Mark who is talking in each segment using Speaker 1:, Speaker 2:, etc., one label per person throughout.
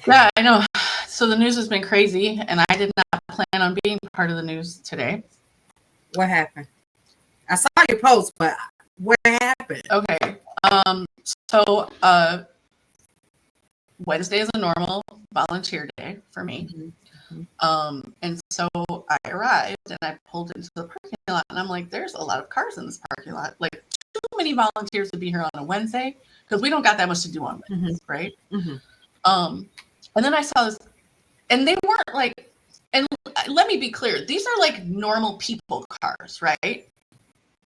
Speaker 1: Yeah, I know. So the news has been crazy, and I did not plan on being part of the news today.
Speaker 2: What happened? I saw your post, but what happened?
Speaker 1: Okay. So Wednesday is a normal volunteer day for me. And so I arrived and I pulled into the parking lot, and I'm like, there's a lot of cars in this parking lot. Like, too many volunteers to be here on a Wednesday because we don't got that much to do on Wednesdays, right? And then I saw this, and they weren't like, and let me be clear, these are like normal people cars, right?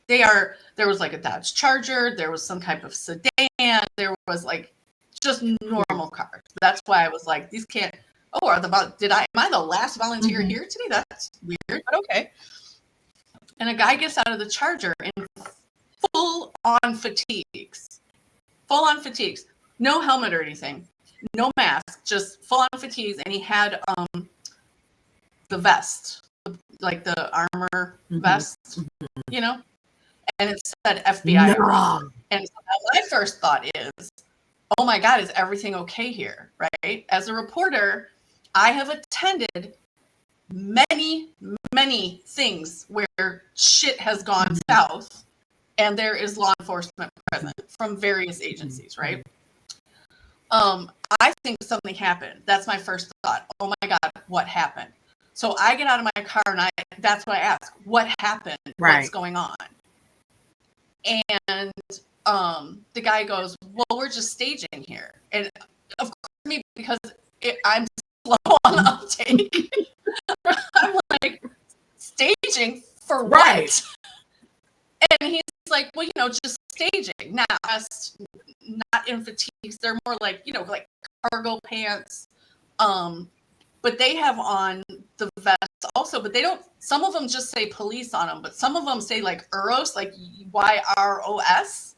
Speaker 1: There was like a Dodge Charger, there was some type of sedan, there was like just normal cars. That's why I was like, these can't, am I the last volunteer here today? That's weird, but okay. And a guy gets out of the Charger in full on fatigues, no helmet or anything, no mask, just full on fatigues. And he had the vest, like the armor vest, you know, and it said FBI.
Speaker 2: No.
Speaker 1: And so my first thought is, oh my God, is everything okay here, right? As a reporter, I have attended many, many things where shit has gone south and there is law enforcement present from various agencies, right? I think something happened. That's my first thought. Oh my God, what happened? So I get out of my car and that's what I ask. What happened?
Speaker 2: Right.
Speaker 1: What's going on? And the guy goes, well, we're just staging here. And of course, me, because I'm slow on uptake. I'm like, staging for what? Right. And he's like, well, just staging. Now, not in fatigues. They're more like, like cargo pants. But they have on the vest also, but they don't, some of them just say police on them, but some of them say like UROS, like YROS,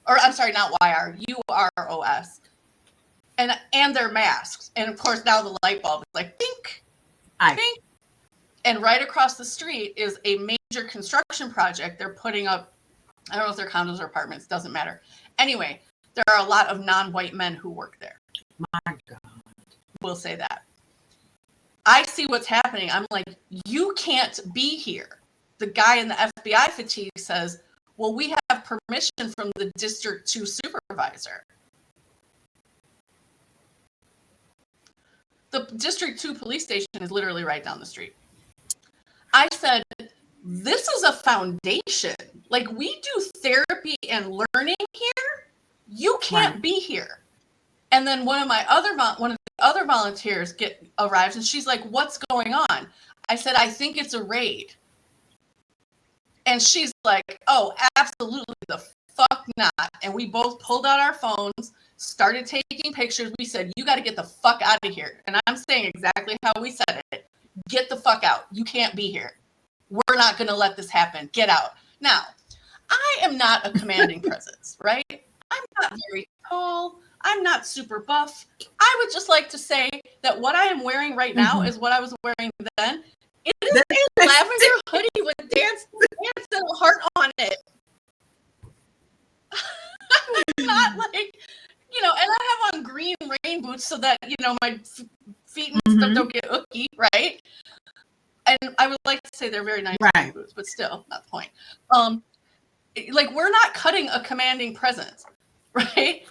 Speaker 1: or I'm sorry, not YR, UROS. And they're masks. And of course now the light bulb is like, bink, bink. And right across the street is a major construction project. They're putting up, I don't know if they're condos or apartments, doesn't matter. Anyway, there are a lot of non-white men who work there.
Speaker 2: My God.
Speaker 1: We'll say that. I see what's happening. I'm like, you can't be here. The guy in the FBI fatigue says, well, we have permission from the District 2 supervisor. The District 2 police station is literally right down the street. I said, this is a foundation. Like, we do therapy and learning here. You can't be here. And then one of the other volunteers arrives, and she's like, what's going on? I said, I think it's a raid. And she's like, oh, absolutely the fuck not. And we both pulled out our phones, started taking pictures. We said, you got to get the fuck out of here. And I'm saying exactly how we said it. Get the fuck out. You can't be here. We're not going to let this happen. Get out. Now, I am not a commanding presence, right? I'm not very tall. I'm not super buff. I would just like to say that what I am wearing right now is what I was wearing then. It is a lavender hoodie with dance little heart on it. I'm not like, and I have on green rain boots so that, my feet and stuff don't get ooky, right? And I would like to say they're very nice rain boots, but still, not the point. Like, we're not cutting a commanding presence, right?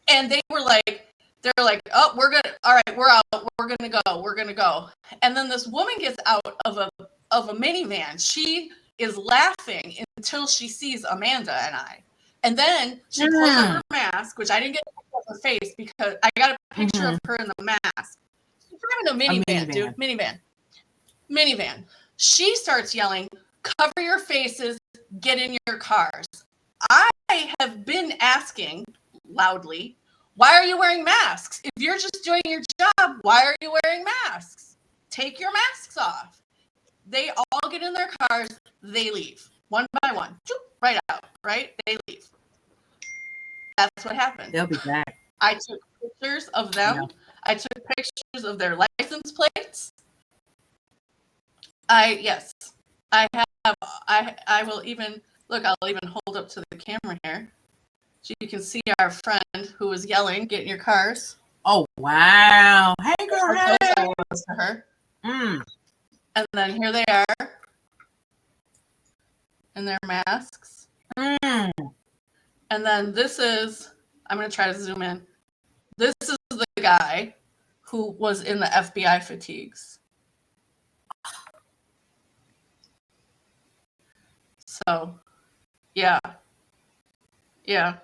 Speaker 1: And they're like, oh, all right, we're out. We're going to go. And then this woman gets out of a minivan. She is laughing until she sees Amanda and I. And then she pulls up her mask, which I didn't get a picture of her face because I got a picture of her in the mask. She's driving a minivan, dude. Minivan. She starts yelling, cover your faces, get in your cars. I have been asking loudly, why are you wearing masks? If you're just doing your job, why are you wearing masks? Take your masks off. They all get in their cars. They leave. One by one. Right out. Right? They leave. That's what happened.
Speaker 2: They'll be back.
Speaker 1: I took pictures of them. Yeah. I took pictures of their license plates. I will even, look, I'll even hold up to the camera here. So you can see our friend who was yelling, get in your cars.
Speaker 2: Oh, wow. Hey, girl.
Speaker 1: How
Speaker 2: Hey.
Speaker 1: close I was to her. And then here they are in their masks. And then this is, I'm going to try to zoom in. This is the guy who was in the FBI fatigues. So, yeah. Yeah.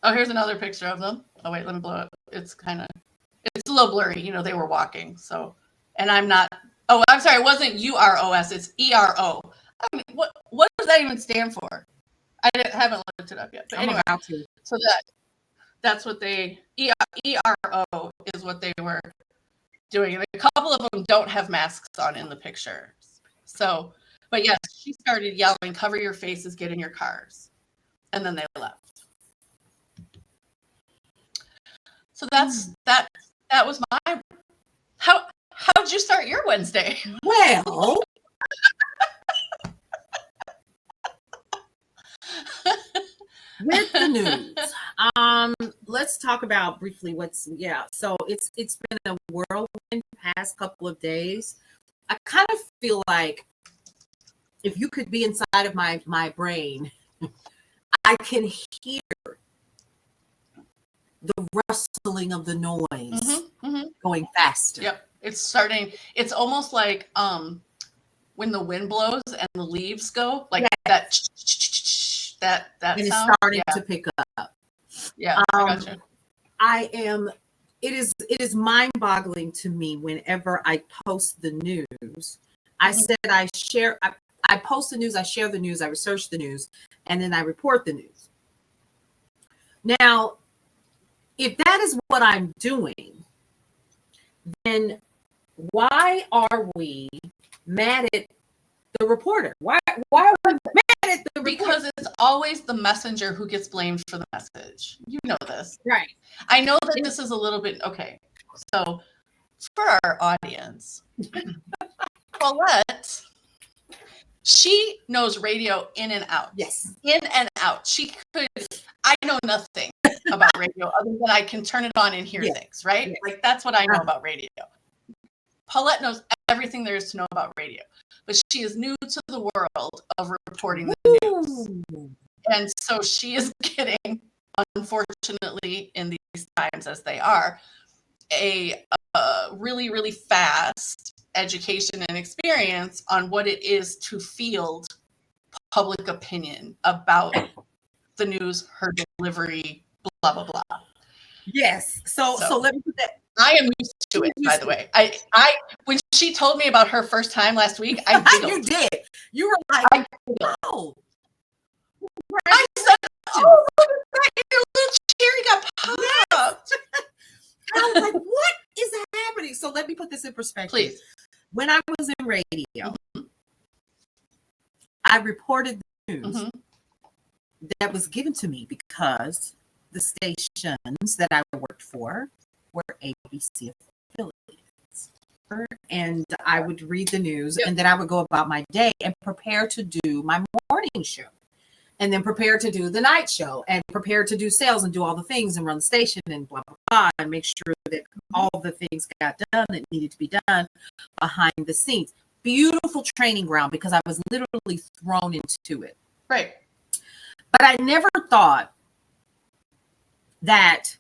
Speaker 1: Oh, here's another picture of them. Oh, wait, let me blow it. It's a little blurry. You know, they were walking. So, and I'm not, oh, I'm sorry. It wasn't UROS. It's ERO. I mean, what does that even stand for? Haven't looked it up yet. But anyway, so that's what ERO is what they were doing. And a couple of them don't have masks on in the pictures. So, but yes, she started yelling, "Cover your faces, get in your cars." And then they left. So that was my, how'd you start your Wednesday?
Speaker 2: Well, with the news, let's talk about briefly so it's been a whirlwind past couple of days. I kind of feel like if you could be inside of my brain, I can hear the rustling of the noise going faster.
Speaker 1: Yep. It's starting, it's almost like when the wind blows and the leaves go, like that and
Speaker 2: it's
Speaker 1: sound.
Speaker 2: starting to pick up.
Speaker 1: Yeah, I gotcha.
Speaker 2: It is mind-boggling to me whenever I post the news. I said I post the news, I share the news, I research the news, and then I report the news. Now, if that is what I'm doing, then why are we mad at the reporter? Why are we mad at the reporter?
Speaker 1: Because it's always the messenger who gets blamed for the message. You know this.
Speaker 2: Right.
Speaker 1: I know that this is a little bit, okay. So for our audience, Paulette, she knows radio in and out.
Speaker 2: Yes.
Speaker 1: In and out. I know nothing about radio other than I can turn it on and hear things, right? Yes. Like that's what I know about radio. Paulette knows everything there is to know about radio, but she is new to the world of reporting the news. And so she is getting, unfortunately, in these times as they are, a really, really fast education and experience on what it is to field public opinion about the news, her delivery, blah, blah, blah.
Speaker 2: Yes. So let me put that.
Speaker 1: I am used to it, by the way. I when she told me about her first time last week, I giggled.
Speaker 2: You did. You were like, oh.
Speaker 1: I said, oh, look at that. Your little cherry got popped.
Speaker 2: I was like, what is happening? So let me put this in perspective.
Speaker 1: Please.
Speaker 2: When I was in radio, I reported the news that was given to me because the stations that I worked for were ABC affiliates. And I would read the news and then I would go about my day and prepare to do my morning show. And then prepare to do the night show and prepare to do sales and do all the things and run the station and blah, blah, blah, and make sure that all the things got done that needed to be done behind the scenes. Beautiful training ground because I was literally thrown into it.
Speaker 1: Right.
Speaker 2: But I never thought that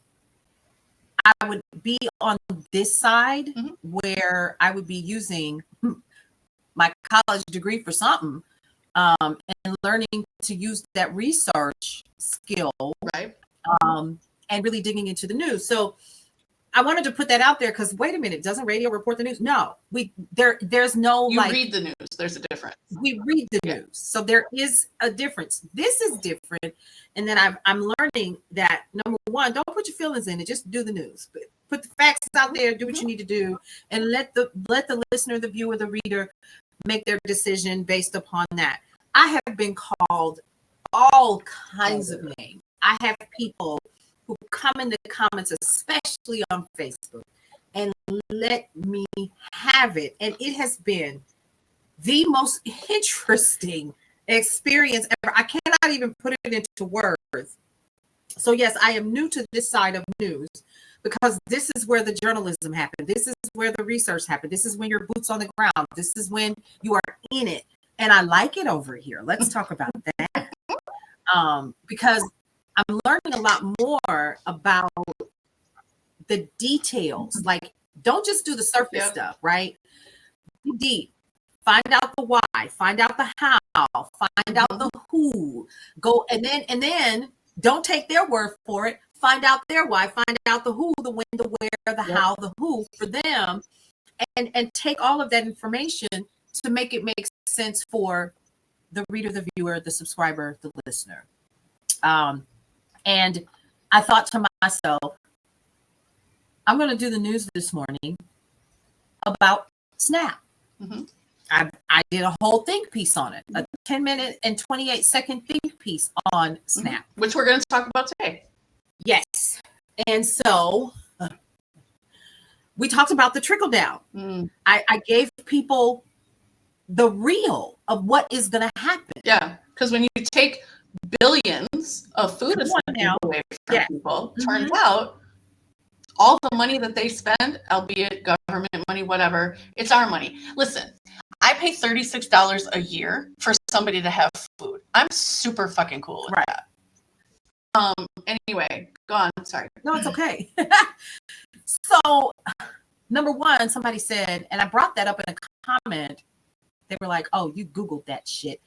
Speaker 2: I would be on this side where I would be using my college degree for something. And learning to use that research skill,
Speaker 1: right?
Speaker 2: And really digging into the news. So I wanted to put that out there because wait a minute, doesn't radio report the news? No, there's no
Speaker 1: you read the news. There's a difference.
Speaker 2: We read the news, so there is a difference. This is different, and then I'm learning that number one, don't put your feelings in it. Just do the news. Put the facts out there. Do what you need to do, and let the listener, the viewer, the reader make their decision based upon that. I have been called all kinds of names. I have people who come in the comments, especially on Facebook, and let me have it. And it has been the most interesting experience ever. I cannot even put it into words. So yes, I am new to this side of news because this is where the journalism happened. This is where the research happened. This is when your boots on the ground. This is when you are in it. And I like it over here. Let's talk about that. Because I'm learning a lot more about the details. Like, don't just do the surface stuff, right? Dig deep. Find out the why, find out the how, find out the who. Go and then don't take their word for it. Find out their why, find out the who, the when, the where, the how, the who for them, and take all of that information to make it make sense for the reader, the viewer, the subscriber, the listener. And I thought to myself, I'm going to do the news this morning about SNAP. I did a whole think piece on it, a 10-minute and 28-second think piece on SNAP,
Speaker 1: which we're going to talk about today.
Speaker 2: Yes. And so we talked about the trickle down. I gave people the real of what is going to happen.
Speaker 1: Yeah, because when you take billions of food away from people, turns out all the money that they spend, albeit government money, whatever, it's our money. Listen, I pay $36 a year for somebody to have food. I'm super fucking cool with that. Anyway, go on. Sorry.
Speaker 2: No, it's okay. So, number one, somebody said, and I brought that up in a comment. They were like, "Oh, you Googled that shit."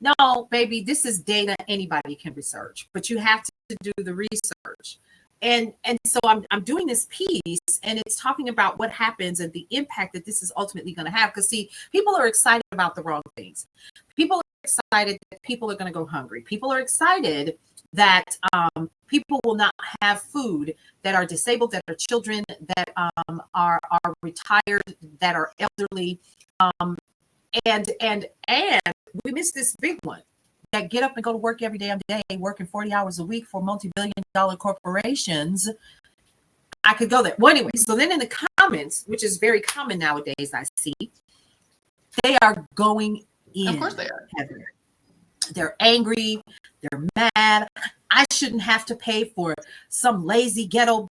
Speaker 2: No, baby, this is data anybody can research, but you have to do the research. And so I'm doing this piece, and it's talking about what happens and the impact that this is ultimately going to have. Because see, people are excited about the wrong things. People are excited that people are going to go hungry. People are excited that people will not have food, that are disabled, that are children, that are retired, that are elderly, and we missed this big one. That get up and go to work every damn day, working 40 hours a week for multi-billion-dollar corporations. I could go there. Well, anyway, so then in the comments, which is very common nowadays, I see, they are going in.
Speaker 1: Of course they are.
Speaker 2: Heather. They're angry. They're mad. I shouldn't have to pay for some lazy ghetto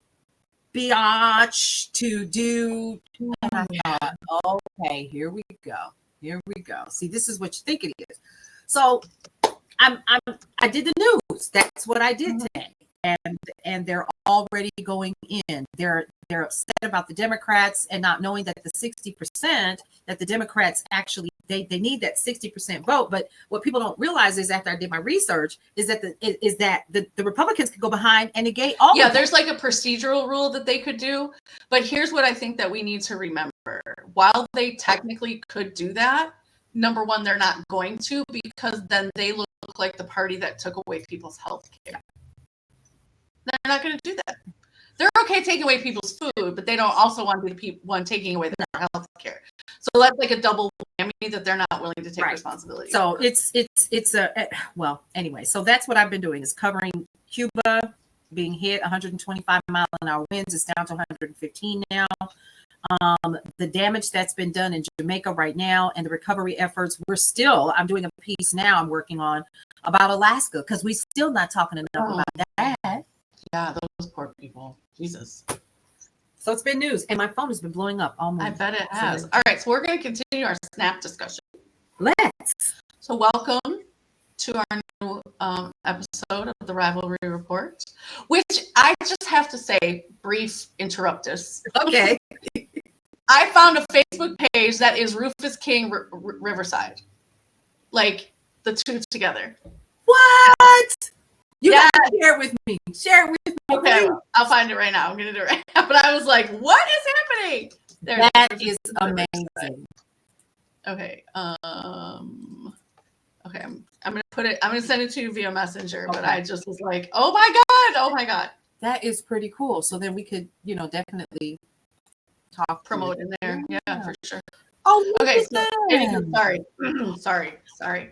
Speaker 2: biatch to do. And I thought, okay, here we go. Here we go. See, this is what you think it is. So I did the news. That's what I did today. And they're already going in. They're upset about the Democrats and not knowing that the 60% that the Democrats actually they need that 60% vote. But what people don't realize is, after I did my research, is that the Republicans could go behind and negate all.
Speaker 1: Yeah, there's like a procedural rule that they could do. But here's what I think that we need to remember. While they technically could do that, number one, they're not going to, because then they look like the party that took away people's health care. They're not going to do that. They're okay taking away people's food, but they don't also want to be the one taking away their health care. So that's like a double whammy that they're not willing to take responsibility.
Speaker 2: So it's a well, anyway. So that's what I've been doing, is covering Cuba being hit 125 mile an hour winds. It's down to 115 now. The damage that's been done in Jamaica right now, and the recovery efforts. I'm doing a piece now I'm working on about Alaska, because we're still not talking enough about that.
Speaker 1: Yeah, those poor people. Jesus.
Speaker 2: So it's been news, and my phone has been blowing up all morning.
Speaker 1: I bet it has. All right, so we're going to continue our SNAP discussion.
Speaker 2: Let's.
Speaker 1: So welcome to our new episode of the Rivalry Report, which I just have to say, brief interruptus.
Speaker 2: Okay.
Speaker 1: I found a Facebook page that is Rufus King Riverside. Like, the two together.
Speaker 2: What? You gotta share it with me. Share it with me.
Speaker 1: Okay, I'll find it right now. I'm going to do it right now. But I was like, what is happening?
Speaker 2: That is amazing.
Speaker 1: Okay. Okay, I'm gonna put it. I'm gonna send it to you via Messenger. Okay. But I just was like, oh my god,
Speaker 2: that is pretty cool. So then we could, definitely
Speaker 1: promote in there. Yeah, for sure.
Speaker 2: Oh,
Speaker 1: okay. So, sorry.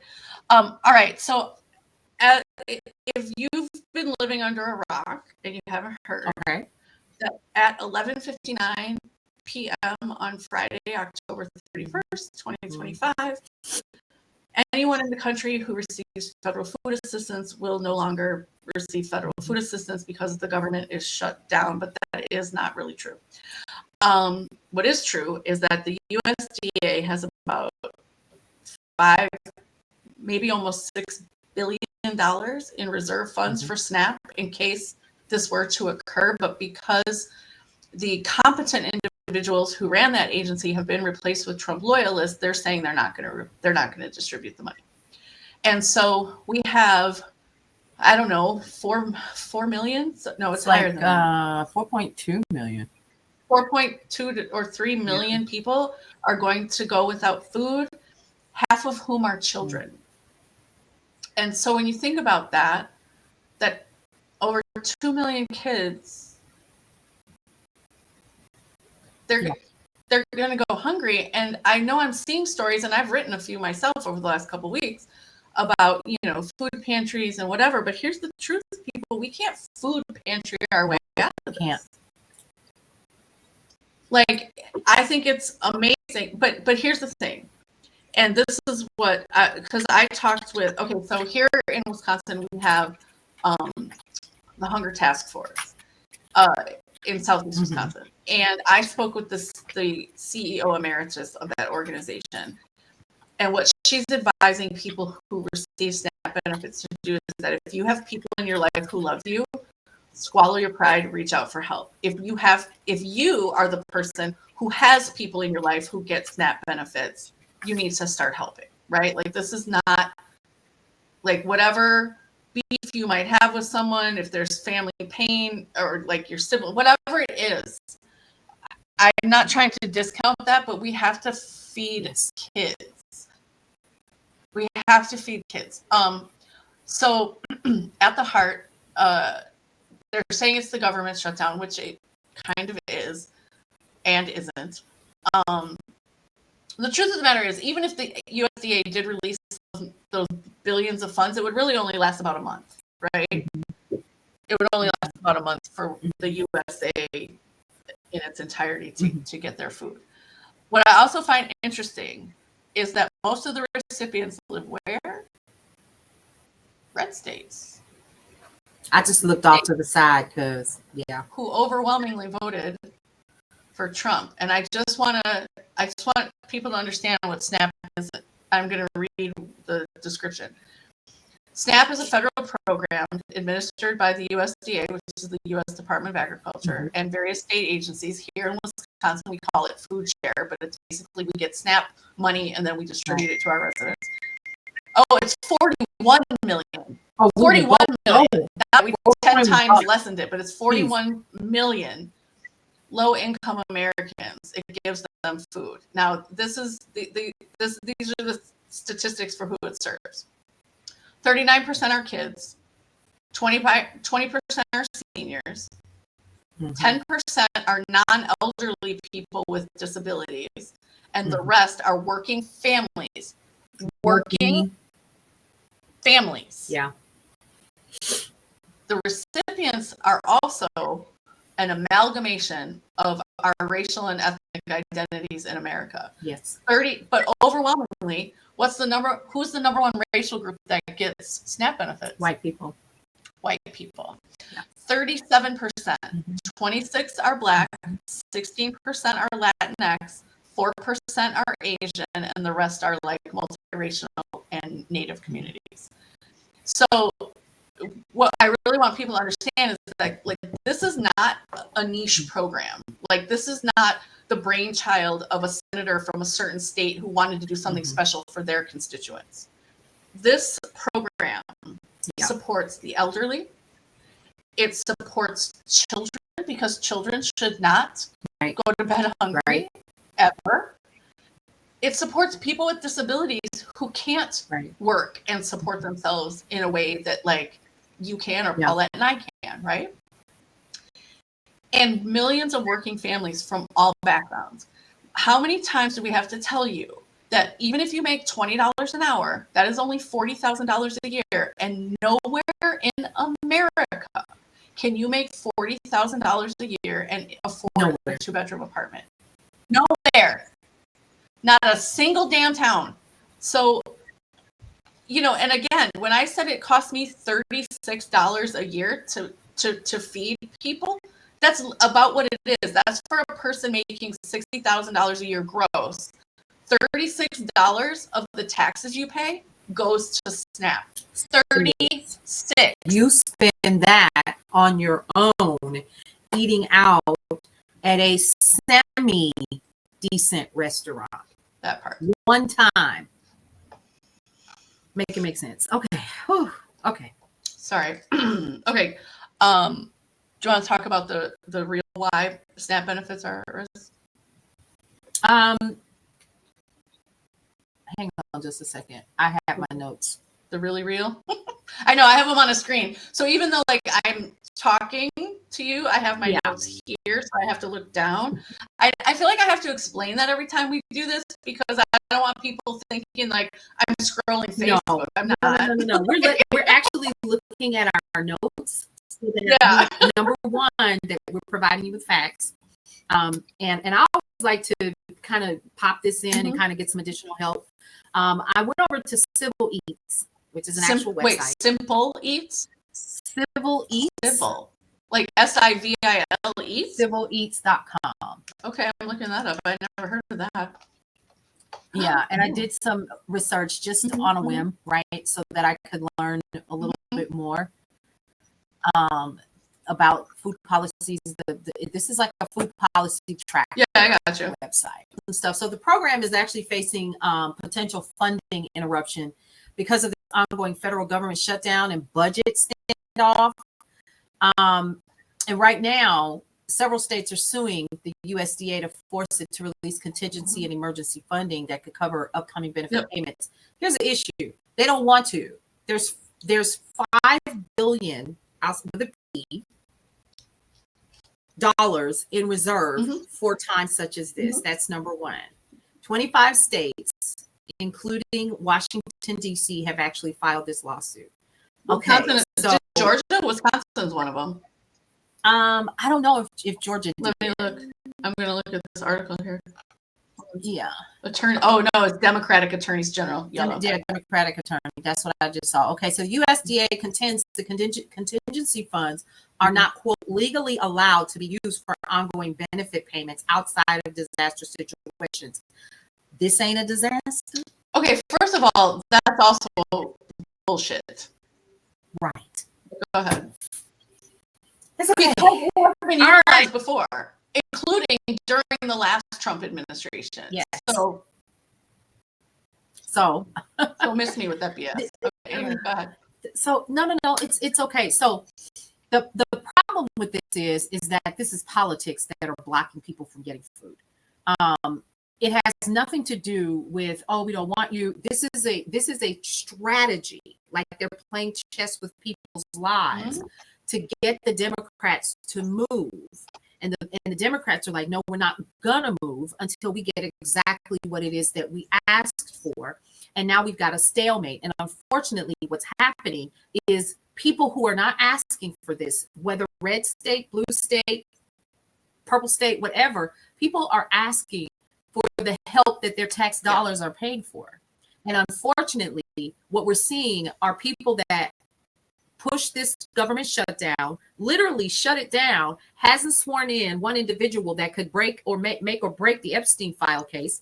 Speaker 1: All right. So, if you've been living under a rock and you haven't heard, that at 11:59 p.m. on Friday, October 31st, 2025. Anyone in the country who receives federal food assistance will no longer receive federal food assistance because the government is shut down, but that is not really true. What is true is that the USDA has about maybe almost $6 billion in reserve funds for SNAP in case this were to occur, but because the competent individuals who ran that agency have been replaced with Trump loyalists, they're saying they're not going to distribute the money. And so we have, I don't know, 4 million? No, it's higher than that.
Speaker 2: 4.2 million.
Speaker 1: 4.2 or 3 million people are going to go without food, half of whom are children. And so when you think about that over 2 million kids, they're going to go hungry. And I know I'm seeing stories, and I've written a few myself over the last couple of weeks about, food pantries and whatever. But here's the truth, people: we can't food pantry our way out of this.
Speaker 2: Can't.
Speaker 1: Like, I think it's amazing, but here's the thing, and this is what, because I talked with, so here in Wisconsin, we have the Hunger Task Force in Southeast Wisconsin, and I spoke with the CEO emeritus of that organization, and what she's advising people who receive SNAP benefits to do is that if you have people in your life who love you, swallow your pride, reach out for help. If you are the person who has people in your life who get SNAP benefits, you need to start helping, right? Like, this is not like whatever beef you might have with someone, if there's family pain or like your sibling, whatever it is. I'm not trying to discount that, but we have to feed kids. We have to feed kids. So at the heart, they're saying it's the government shutdown, which it kind of is and isn't. The truth of the matter is, even if the USDA did release those billions of funds, it would really only last about a month, right? It would only last about a month for the USA in its entirety to get their food. What I also find interesting is that most of the recipients live where? Red states.
Speaker 2: I just looked off to the side because,
Speaker 1: who overwhelmingly voted for Trump. And I just want people to understand what SNAP is. I'm going to read the description. SNAP is a federal program administered by the USDA, which is the U.S. Department of Agriculture, and various state agencies. Here in Wisconsin, we call it food share, but it's basically we get SNAP money and then we distribute it to our residents. Oh, it's 41 million. 41 million. Now we 10 times lessened it, but it's 41 million low-income Americans. It gives them food. Now, these are the statistics for who it serves. 39% are kids, 20% are seniors, 10% are non-elderly people with disabilities, and the rest are working families. Working families.
Speaker 2: Yeah.
Speaker 1: The recipients are also an amalgamation of our racial and ethnic identities in America.
Speaker 2: Yes.
Speaker 1: But overwhelmingly, who's the number one racial group that gets SNAP benefits?
Speaker 2: White people.
Speaker 1: White people. Yeah. 37%. 26% are Black, 16% are Latinx, 4% are Asian, and the rest are like multiracial and Native communities. So what I really want people to understand is that, like, this is not a niche program. Like, this is not the brainchild of a senator from a certain state who wanted to do something special for their constituents. This program supports the elderly. It supports children, because children should not go to bed hungry ever. It supports people with disabilities who can't work and support themselves in a way that, like, you can, or Paulette and I can, right? And millions of working families from all backgrounds. How many times do we have to tell you that even if you make $20 an hour, that is only $40,000 a year, and nowhere in America can you make $40,000 a year and afford a 2-bedroom apartment? Nowhere. Not a single damn town. So and again, when I said it cost me $36 a year to feed people, that's about what it is. That's for a person making $60,000 a year gross. $36 of the taxes you pay goes to SNAP. 36.
Speaker 2: You spend that on your own, eating out at a semi-decent restaurant.
Speaker 1: That part.
Speaker 2: One time. Make it make sense. Okay. Whew. Okay.
Speaker 1: Sorry. Okay. Do you want to talk about the real why SNAP benefits are at risk?
Speaker 2: Hang on just a second. I have my notes.
Speaker 1: The really real? I know, I have them on a screen. So even though like I'm talking to you, I have my notes here, so I have to look down. I feel like I have to explain that every time we do this because I don't want people thinking like I'm scrolling Facebook.
Speaker 2: No,
Speaker 1: I'm not.
Speaker 2: No. We're actually looking at our notes. So that number one, that we're providing you with facts. And I always like to kind of pop this in and kind of get some additional help. I went over to Civil Eats, which is an actual website.
Speaker 1: Wait, Simple Eats?
Speaker 2: Civil Eats.
Speaker 1: Civil. Like SIVIL Eats?
Speaker 2: CivilEats.com.
Speaker 1: Okay, I'm looking that up. I never heard of that.
Speaker 2: Yeah, and I did some research just on a whim, right? So that I could learn a little bit more about food policies. This is like a food policy tracker.
Speaker 1: Yeah, I got you.
Speaker 2: Website and stuff. So the program is actually facing potential funding interruption because of the ongoing federal government shutdown and budget standoff. And right now, several states are suing the USDA to force it to release contingency and emergency funding that could cover upcoming benefit payments. Here's the issue: they don't want to. There's $5 billion with a P dollars in reserve for times such as this. That's number one. 25 states, including Washington, D.C., have actually filed this lawsuit. Okay, so
Speaker 1: Georgia, Wisconsin's one of them.
Speaker 2: I don't know if Georgia did.
Speaker 1: Let me look. I'm going to look at this article here.
Speaker 2: Yeah.
Speaker 1: Attorney. Oh no, it's Democratic Attorneys General.
Speaker 2: Yeah, Democratic attorney. That's what I just saw. Okay, so USDA contends the contingency funds are not, quote, legally allowed to be used for ongoing benefit payments outside of disaster situations. This ain't a disaster.
Speaker 1: Okay, first of all, that's also bullshit.
Speaker 2: Right.
Speaker 1: Go ahead.
Speaker 2: It's okay.
Speaker 1: It's been utilized before, including during the last Trump administration.
Speaker 2: Yes.
Speaker 1: So miss me with that BS. Okay, go ahead.
Speaker 2: So no, it's okay. So the problem with this is that this is politics that are blocking people from getting food. It has nothing to do with, oh, we don't want you. This is a strategy, like they're playing chess with people's lives to get the Democrats to move. And the Democrats are like, no, we're not gonna move until we get exactly what it is that we asked for. And now we've got a stalemate. And unfortunately, what's happening is people who are not asking for this, whether red state, blue state, purple state, whatever, people are asking for the help that their tax dollars are paid for. And unfortunately, what we're seeing are people that push this government shutdown, literally shut it down, hasn't sworn in one individual that could break or make or break the Epstein file case.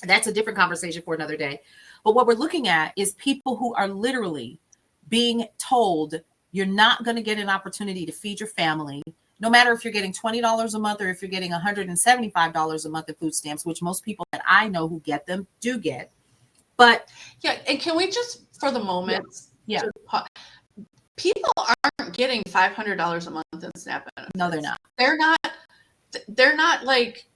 Speaker 2: That's a different conversation for another day. But what we're looking at is people who are literally being told you're not going to get an opportunity to feed your family, no matter if you're getting $20 a month or if you're getting $175 a month in food stamps, which most people that I know who get them do get. But
Speaker 1: yeah, and can we just, for the moment, people aren't getting $500 a month in SNAP benefits.
Speaker 2: No, they're not.
Speaker 1: They're not like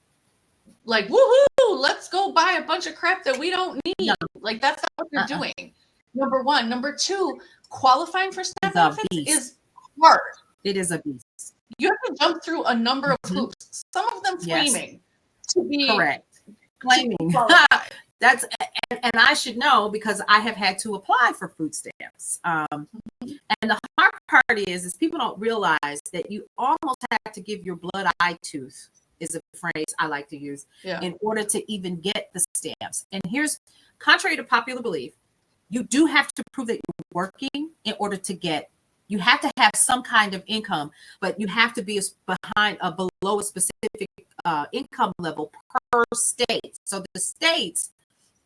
Speaker 1: woohoo, let's go buy a bunch of crap that we don't need. No. Like that's not what they're doing. Number one. Number two, qualifying for SNAP benefits is hard.
Speaker 2: It is a beast.
Speaker 1: You have to jump through a number of hoops. Some of them claiming to be
Speaker 2: correct. Claiming. That's and I should know because I have had to apply for food stamps. And the hard part is people don't realize that you almost have to give your blood eye tooth, is a phrase I like to use, in order to even get the stamps. And here's, contrary to popular belief, you do have to prove that you're working in order to get, you have to have some kind of income, but you have to be below a specific income level per state. So the states,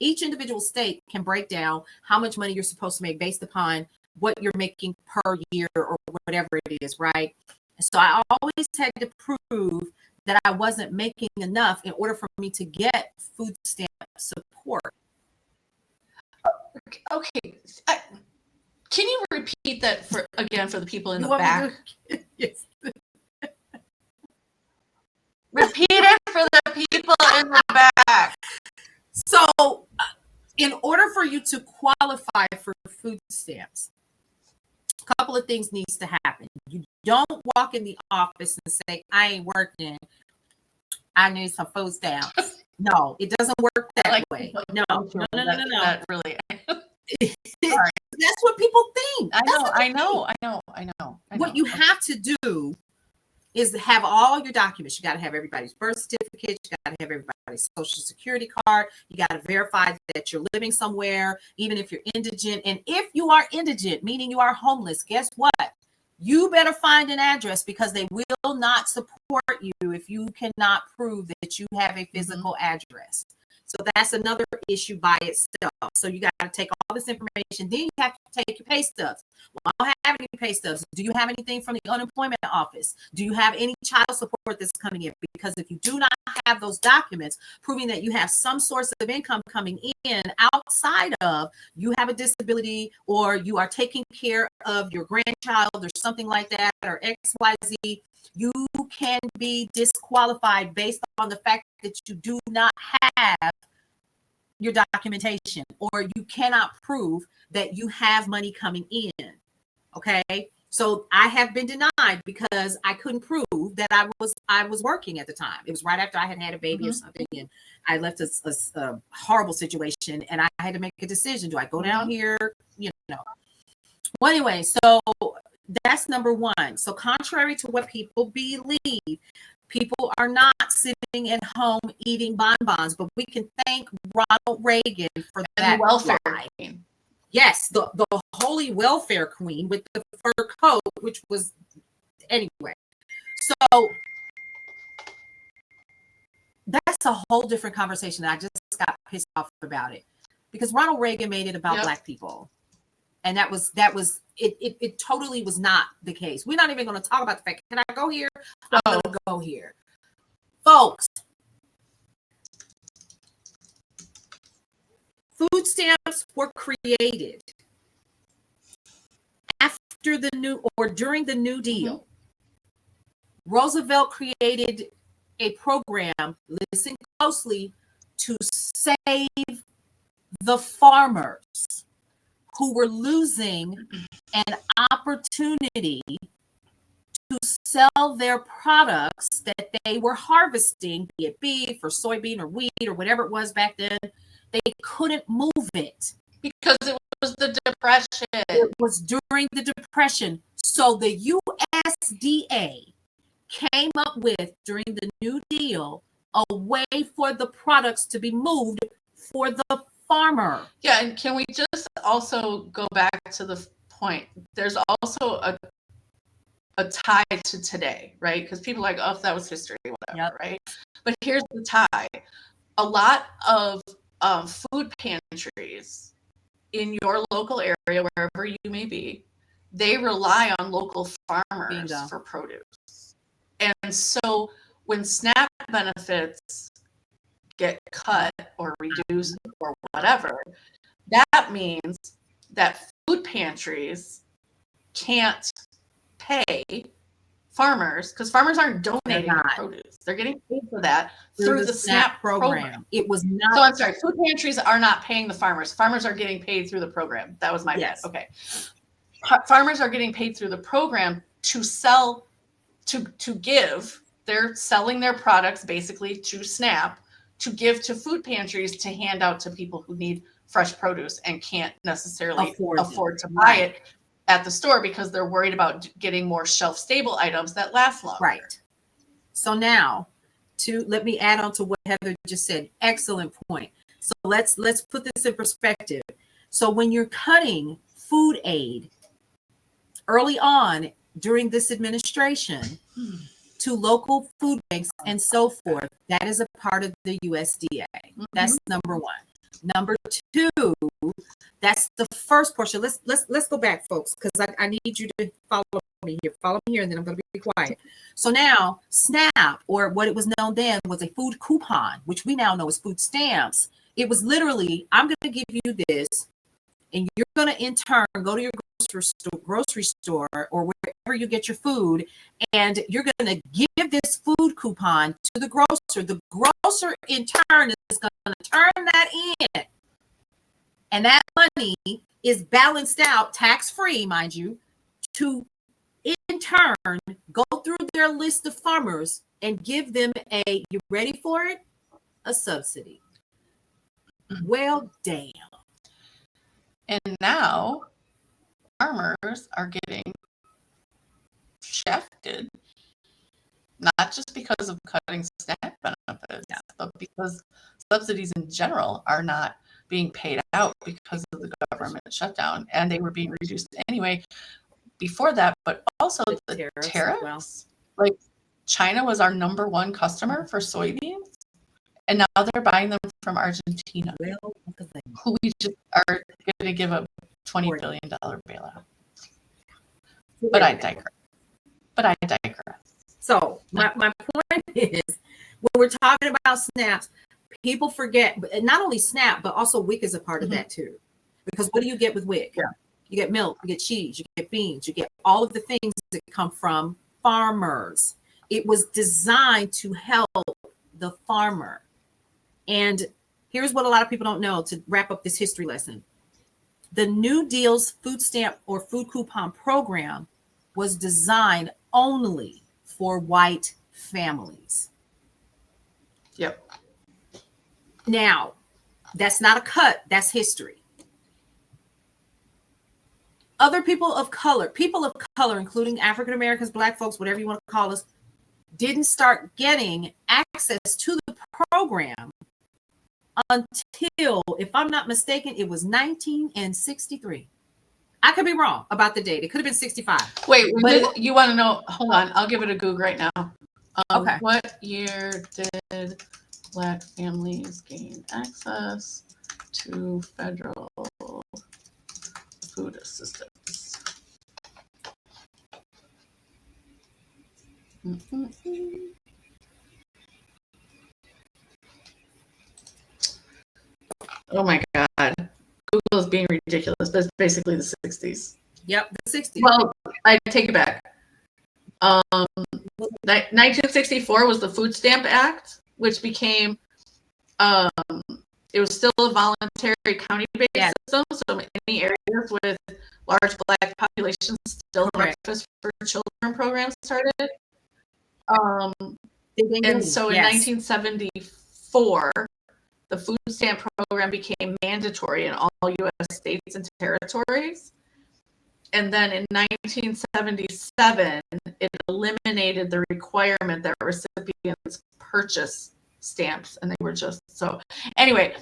Speaker 2: each individual state can break down how much money you're supposed to make based upon what you're making per year or whatever it is, right? So I always had to prove that I wasn't making enough in order for me to get food stamp support.
Speaker 1: Okay. Can you repeat that for the people in the
Speaker 2: want me
Speaker 1: back?
Speaker 2: Yes.
Speaker 1: Repeat it for the people in the back.
Speaker 2: So, in order for you to qualify for food stamps, a couple of things needs to happen. You don't walk in the office and say, "I ain't working. I need some food stamps." No, it doesn't work that way. No.
Speaker 1: That really.
Speaker 2: That's what people think.
Speaker 1: I know.
Speaker 2: What you have to do is have all your documents. You got to have everybody's birth certificate. You got to have everybody's social security card. You got to verify that you're living somewhere, even if you're indigent. And if you are indigent, meaning you are homeless, guess what? You better find an address, because they will not support you if you cannot prove that you have a physical address. So that's another issue by itself. So you got to take all this information. Then you have to take your pay stubs. Well, I don't have any pay stubs. Do you have anything from the unemployment office? Do you have any child support that's coming in? Because if you do not have those documents proving that you have some source of income coming in outside of, you have a disability, or you are taking care of your grandchild or something like that, or XYZ, you can be disqualified based on the fact that you do not have your documentation, or you cannot prove that you have money coming in. Okay. So I have been denied because I couldn't prove that I was working at the time. It was right after I had a baby or something, and I left a horrible situation, and I had to make a decision. Do I go down here? Well, anyway, so that's number one. So contrary to what people believe, people are not sitting at home eating bonbons, but we can thank Ronald Reagan for that.
Speaker 1: Welfare
Speaker 2: queen. Yes, the holy welfare queen with the fur coat, which was, anyway. So that's a whole different conversation. I just got pissed off about it, because Ronald Reagan made it about Black people. And that was it totally was not the case. We're not even going to talk about the fact, can I go here? I'm going to go here. Folks, food stamps were created after during the New Deal. Roosevelt created a program, listen closely, to save the farmers who were losing an opportunity to sell their products that they were harvesting, be it beef or soybean or wheat or whatever it was back then. They couldn't move it.
Speaker 1: Because it was the Depression.
Speaker 2: It was during the Depression. So the USDA came up with, during the New Deal, a way for the products to be moved for the farmer.
Speaker 1: Yeah, and can we just also go back to the point? There's also a tie to today, right? Because people are like, oh, that was history, whatever, right? But here's the tie. A lot of food pantries in your local area, wherever you may be, they rely on local farmers for produce. And so when SNAP benefits get cut or reduced or whatever, that means that food pantries can't pay farmers, because farmers aren't donating produce. They're getting paid for that through the SNAP program.
Speaker 2: It was not.
Speaker 1: So I'm sorry, food pantries are not paying the farmers. Farmers are getting paid through the program. That was my bad. Okay. Farmers are getting paid through the program to sell, to give. They're selling their products basically to SNAP, to give to food pantries to hand out to people who need fresh produce and can't necessarily afford to buy it at the store because they're worried about getting more shelf stable items that last longer.
Speaker 2: Right. So now, let me add on to what Heather just said. Excellent point. So let's put this in perspective. So when you're cutting food aid early on during this administration to local food banks and so forth, that is a part of the USDA. That's number one. Number two, that's the first portion. Let's go back, folks, because I need you to follow me here. Follow me here, and then I'm going to be quiet. So now, SNAP, or what it was known then was a food coupon, which we now know is food stamps. It was literally, I'm going to give you this, and you're going to in turn go to your grocery store or wherever you get your food, and you're going to give this food coupon to the grocer. The grocer in turn is going to turn that in, and that money is balanced out, tax-free, mind you, to in turn go through their list of farmers and give them you ready for it? A subsidy. Well, damn.
Speaker 1: And now farmers are getting shafted, not just because of cutting SNAP benefits, but because subsidies in general are not being paid out because of the government shutdown, and they were being reduced anyway before that, but also the tariffs. Like, China was our number one customer for soybeans, and now they're buying them from Argentina, who we just are going to give a $20 billion bailout. But I digress.
Speaker 2: So my point is, when we're talking about SNAPs, people forget, but not only SNAP, but also WIC is a part of that too. Because what do you get with WIC? Yeah. You get milk, you get cheese, you get beans, you get all of the things that come from farmers. It was designed to help the farmer. And here's what a lot of people don't know to wrap up this history lesson. The New Deal's food stamp or food coupon program was designed only for white families.
Speaker 1: Yep.
Speaker 2: Now, that's not a cut, that's history. Other people of color, including African Americans, Black folks, whatever you want to call us, didn't start getting access to the program until, if I'm not mistaken, it was 1963. I could be wrong about the date. It could have been 65.
Speaker 1: Wait, you want to know? Hold on, I'll give it a Google right now. Okay. What year did Black families gain access to federal food assistance? Oh my God. Google is being ridiculous. That's basically the 60s.
Speaker 2: Yep, the 60s.
Speaker 1: Well, I take it back. 1964 was the Food Stamp Act, which became, it was still a voluntary county-based system. So many areas with large Black populations still breakfast for children programs started. And so in 1974, the food stamp program became mandatory in all U.S. states and territories. And then in 1977, it eliminated the requirement that recipients purchase stamps, and they were just so. Anyway,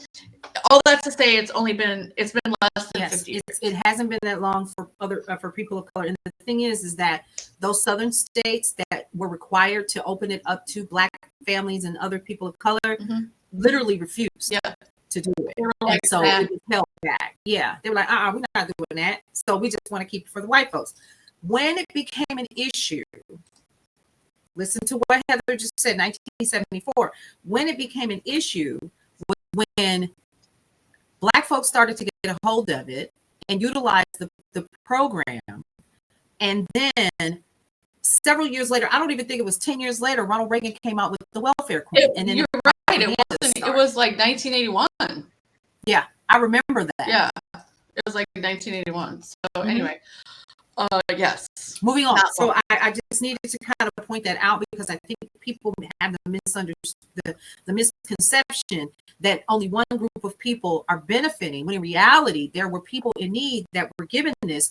Speaker 1: all that to say, it's been less than 50 years.
Speaker 2: It hasn't been that long for people of color. And the thing is that those southern states that were required to open it up to Black families and other people of color literally refused to do it.
Speaker 1: They were like,
Speaker 2: and so it was held back. Yeah, they were like, we're not doing that. So we just want to keep it for the white folks. When it became an issue, listen to what Heather just said, 1974. When it became an issue was when Black folks started to get a hold of it and utilize the program. And then several years later, I don't even think it was 10 years later, Ronald Reagan came out with the welfare queen. And then
Speaker 1: you're right. It was like 1981.
Speaker 2: Yeah, I remember that.
Speaker 1: Yeah, it was like 1981. So anyway, yes.
Speaker 2: Moving on. So I just needed to kind of point that out because I think people have the misconception that only one group of people are benefiting, when in reality, there were people in need that were given this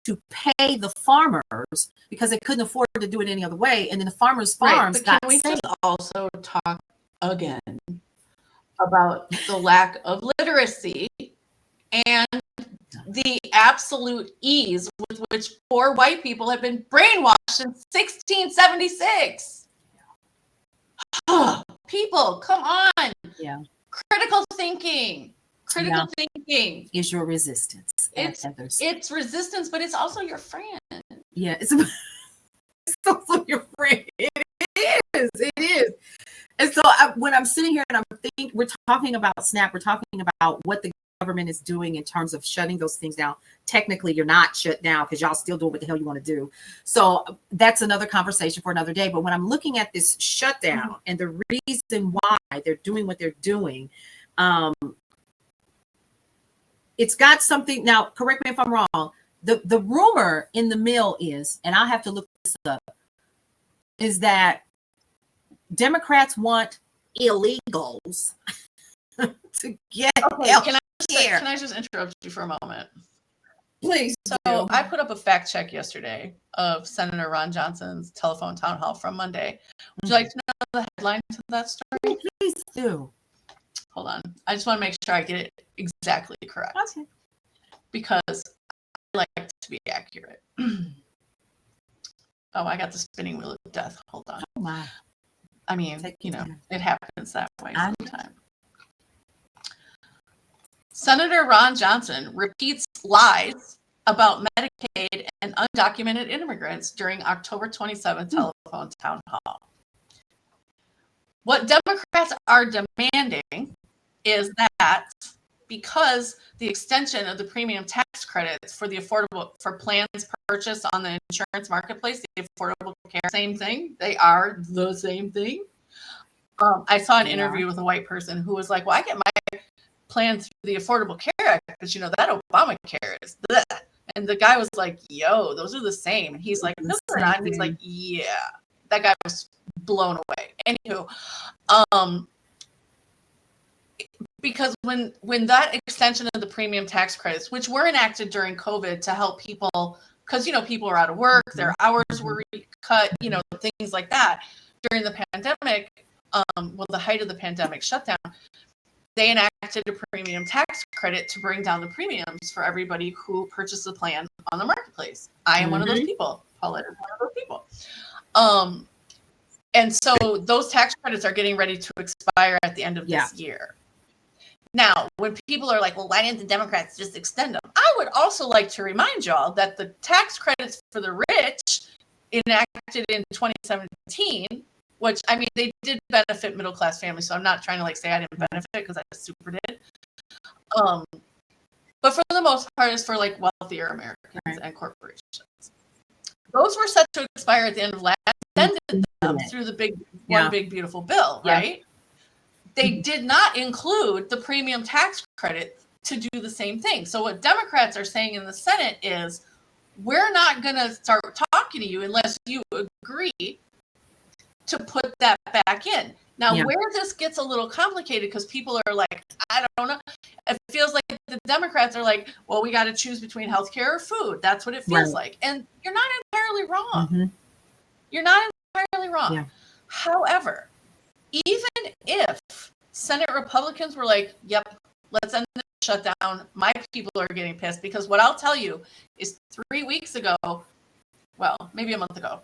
Speaker 2: to pay the farmers because they couldn't afford to do it any other way. And then the farmers' farms got
Speaker 1: saved. Can we just also talk again about the lack of literacy and the absolute ease with which poor white people have been brainwashed since 1676. People, come on.
Speaker 2: Yeah.
Speaker 1: Critical thinking. Critical thinking
Speaker 2: is your resistance.
Speaker 1: It's resistance, but it's also your friend.
Speaker 2: Yeah, it's also your friend. It is. And so when I'm sitting here and we're talking about SNAP, we're talking about what the government is doing in terms of shutting those things down. Technically, you're not shut down because y'all still doing what the hell you want to do. So that's another conversation for another day. But when I'm looking at this shutdown and the reason why they're doing what they're doing, it's got something. Now, correct me if I'm wrong. The rumor in the mill is, and I'll have to look this up, is that Democrats want illegals to get health care.
Speaker 1: Can I just interrupt you for a moment?
Speaker 2: Please.
Speaker 1: So I put up a fact check yesterday of Senator Ron Johnson's telephone town hall from Monday. Would you like to know the headline to that story?
Speaker 2: Please do.
Speaker 1: Hold on. I just want to make sure I get it exactly correct.
Speaker 2: Okay.
Speaker 1: Because I like to be accurate. Oh, I got the spinning wheel of death. Hold on.
Speaker 2: Oh my.
Speaker 1: I mean, it happens that way sometimes. Senator Ron Johnson repeats lies about Medicaid and undocumented immigrants during October 27th telephone town hall. What Democrats are demanding is that because the extension of the premium tax credits for plans purchased on the insurance marketplace, the Affordable Care, same thing. They are the same thing. I saw an interview with a white person who was like, well, I get my plan through the Affordable Care Act, but that Obamacare is that. And the guy was like, yo, those are the same. And he's like, no, they're not. And he's like, yeah. That guy was blown away. Anywho, because when that extension of the premium tax credits, which were enacted during COVID to help people, because people are out of work, their hours were cut, things like that during the pandemic, the height of the pandemic shutdown, they enacted a premium tax credit to bring down the premiums for everybody who purchased the plan on the marketplace. I am one of those people. Paulette is one of those people. And so those tax credits are getting ready to expire at the end of this year. Now, when people are like, well, why didn't the Democrats just extend them? I would also like to remind y'all that the tax credits for the rich enacted in 2017, which, I mean, they did benefit middle-class families, so I'm not trying to say I didn't benefit because I super did. But for the most part, it's for wealthier Americans and corporations. Those were set to expire at the end of last year, through the big beautiful bill, right? They did not include the premium tax credit to do the same thing. So what Democrats are saying in the Senate is, we're not going to start talking to you unless you agree to put that back in. Now, where this gets a little complicated, because people are like, I don't know. It feels like the Democrats are like, well, we got to choose between healthcare or food. That's what it feels like. And you're not entirely wrong. You're not entirely wrong. Yeah. However, even if Senate Republicans were like, yep, let's end the shutdown, my people are getting pissed, because what I'll tell you is 3 weeks ago, well, maybe a month ago,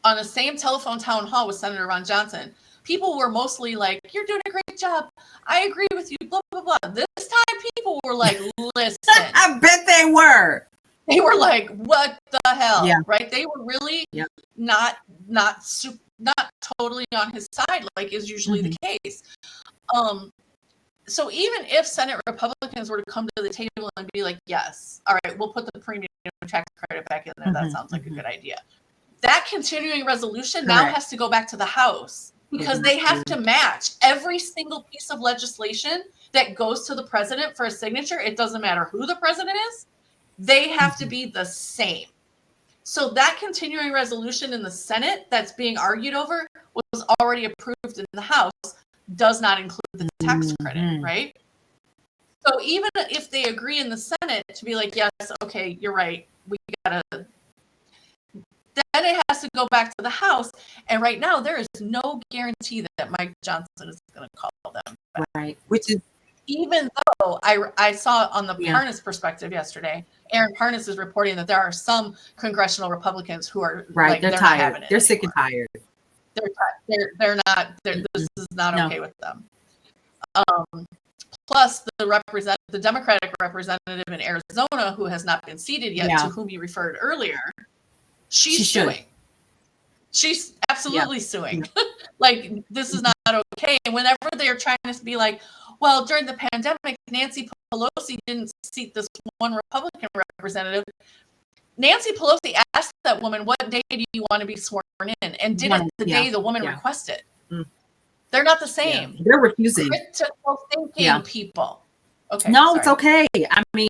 Speaker 1: on the same telephone town hall with Senator Ron Johnson, people were mostly like, you're doing a great job. I agree with you, blah, blah, blah. This time people were like, listen.
Speaker 2: I bet they were.
Speaker 1: They were like, what the hell? Yeah. Right? They were really not totally on his side, like is usually the case. So even if Senate Republicans were to come to the table and be like, yes, all right, we'll put the premium tax credit back in there. That sounds like a good idea. That continuing resolution now has to go back to the House, because they have to match every single piece of legislation that goes to the president for a signature. It doesn't matter who the president is. They have to be the same. So that continuing resolution in the Senate that's being argued over was already approved in the House, does not include the tax credit, right? So even if they agree in the Senate to be like, yes, okay, you're right, we gotta, then it has to go back to the House. And right now, there is no guarantee that Mike Johnson is going to call them back.
Speaker 2: Right. Which is,
Speaker 1: even I saw on the Parnas perspective yesterday, Aaron Parnas is reporting that there are some congressional Republicans who are
Speaker 2: right. They're tired.
Speaker 1: not having it.
Speaker 2: They're sick and tired.
Speaker 1: They're not. This is not okay with them. Plus, the Democratic representative in Arizona, who has not been seated yet, to whom you referred earlier, she's suing. She's absolutely suing. Like, this is not okay. And whenever they're trying to be like, well, during the pandemic, Nancy Pelosi didn't seat this one Republican representative. Nancy Pelosi asked that woman, what day do you want to be sworn in? And did it the day the woman requested. They're not the same.
Speaker 2: They're refusing.
Speaker 1: Critical thinking people. Okay.
Speaker 2: No, it's okay. I mean,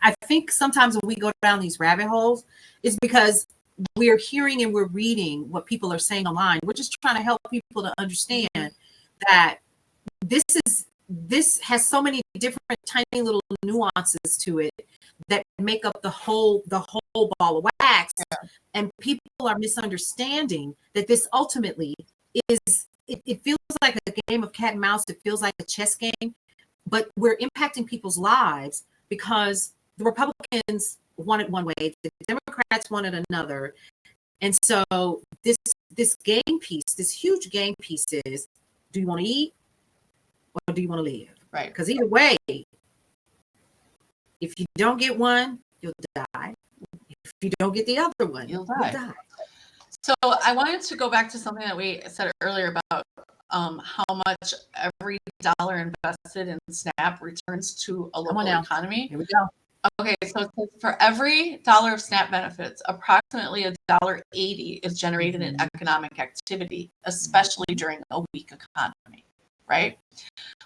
Speaker 2: I think sometimes when we go down these rabbit holes, it's because we're hearing and we're reading what people are saying online. We're just trying to help people to understand that this has so many different tiny little nuances to it that make up the whole ball of wax. And people are misunderstanding that this ultimately is, it feels like a game of cat and mouse. It feels like a chess game, but we're impacting people's lives because the Republicans wanted one way, the Democrats wanted another. And so this game piece, this huge game piece is, do you want to eat or do you want to live?
Speaker 1: Right.
Speaker 2: Because either way, if you don't get one, you'll die. If you don't get the other one, you'll die.
Speaker 1: So I wanted to go back to something that we said earlier about how much every dollar invested in SNAP returns to a local economy.
Speaker 2: Here we go.
Speaker 1: Okay, so for every dollar of SNAP benefits, approximately $1.80 is generated in economic activity, especially during a weak economy, right?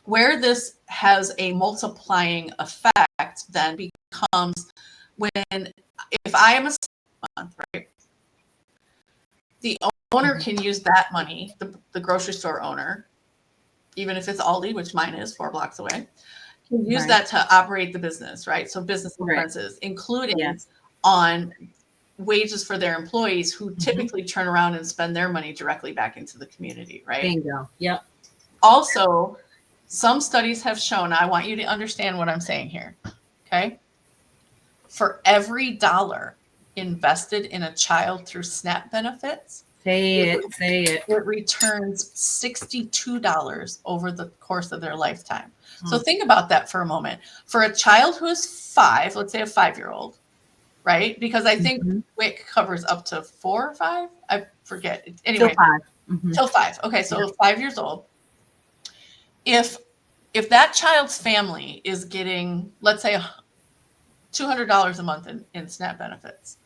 Speaker 1: Where this has a multiplying effect then becomes when, if I am a month, right? The owner can use that money, the grocery store owner, even if it's Aldi, which mine is 4 blocks away, can use that to operate the business, right? So business expenses, including on wages for their employees who typically turn around and spend their money directly back into the community, right?
Speaker 2: Bingo. Yep.
Speaker 1: Also, some studies have shown, I want you to understand what I'm saying here, okay? For every dollar invested in a child through SNAP benefits,
Speaker 2: it
Speaker 1: returns $62 over the course of their lifetime. So think about that for a moment. For a child who is 5, let's say a 5-year-old, right? Because I think WIC covers up to 4 or 5. I forget. Anyway, till 5. Okay, so 5 years old. If that child's family is getting, let's say, $200 a month in SNAP benefits.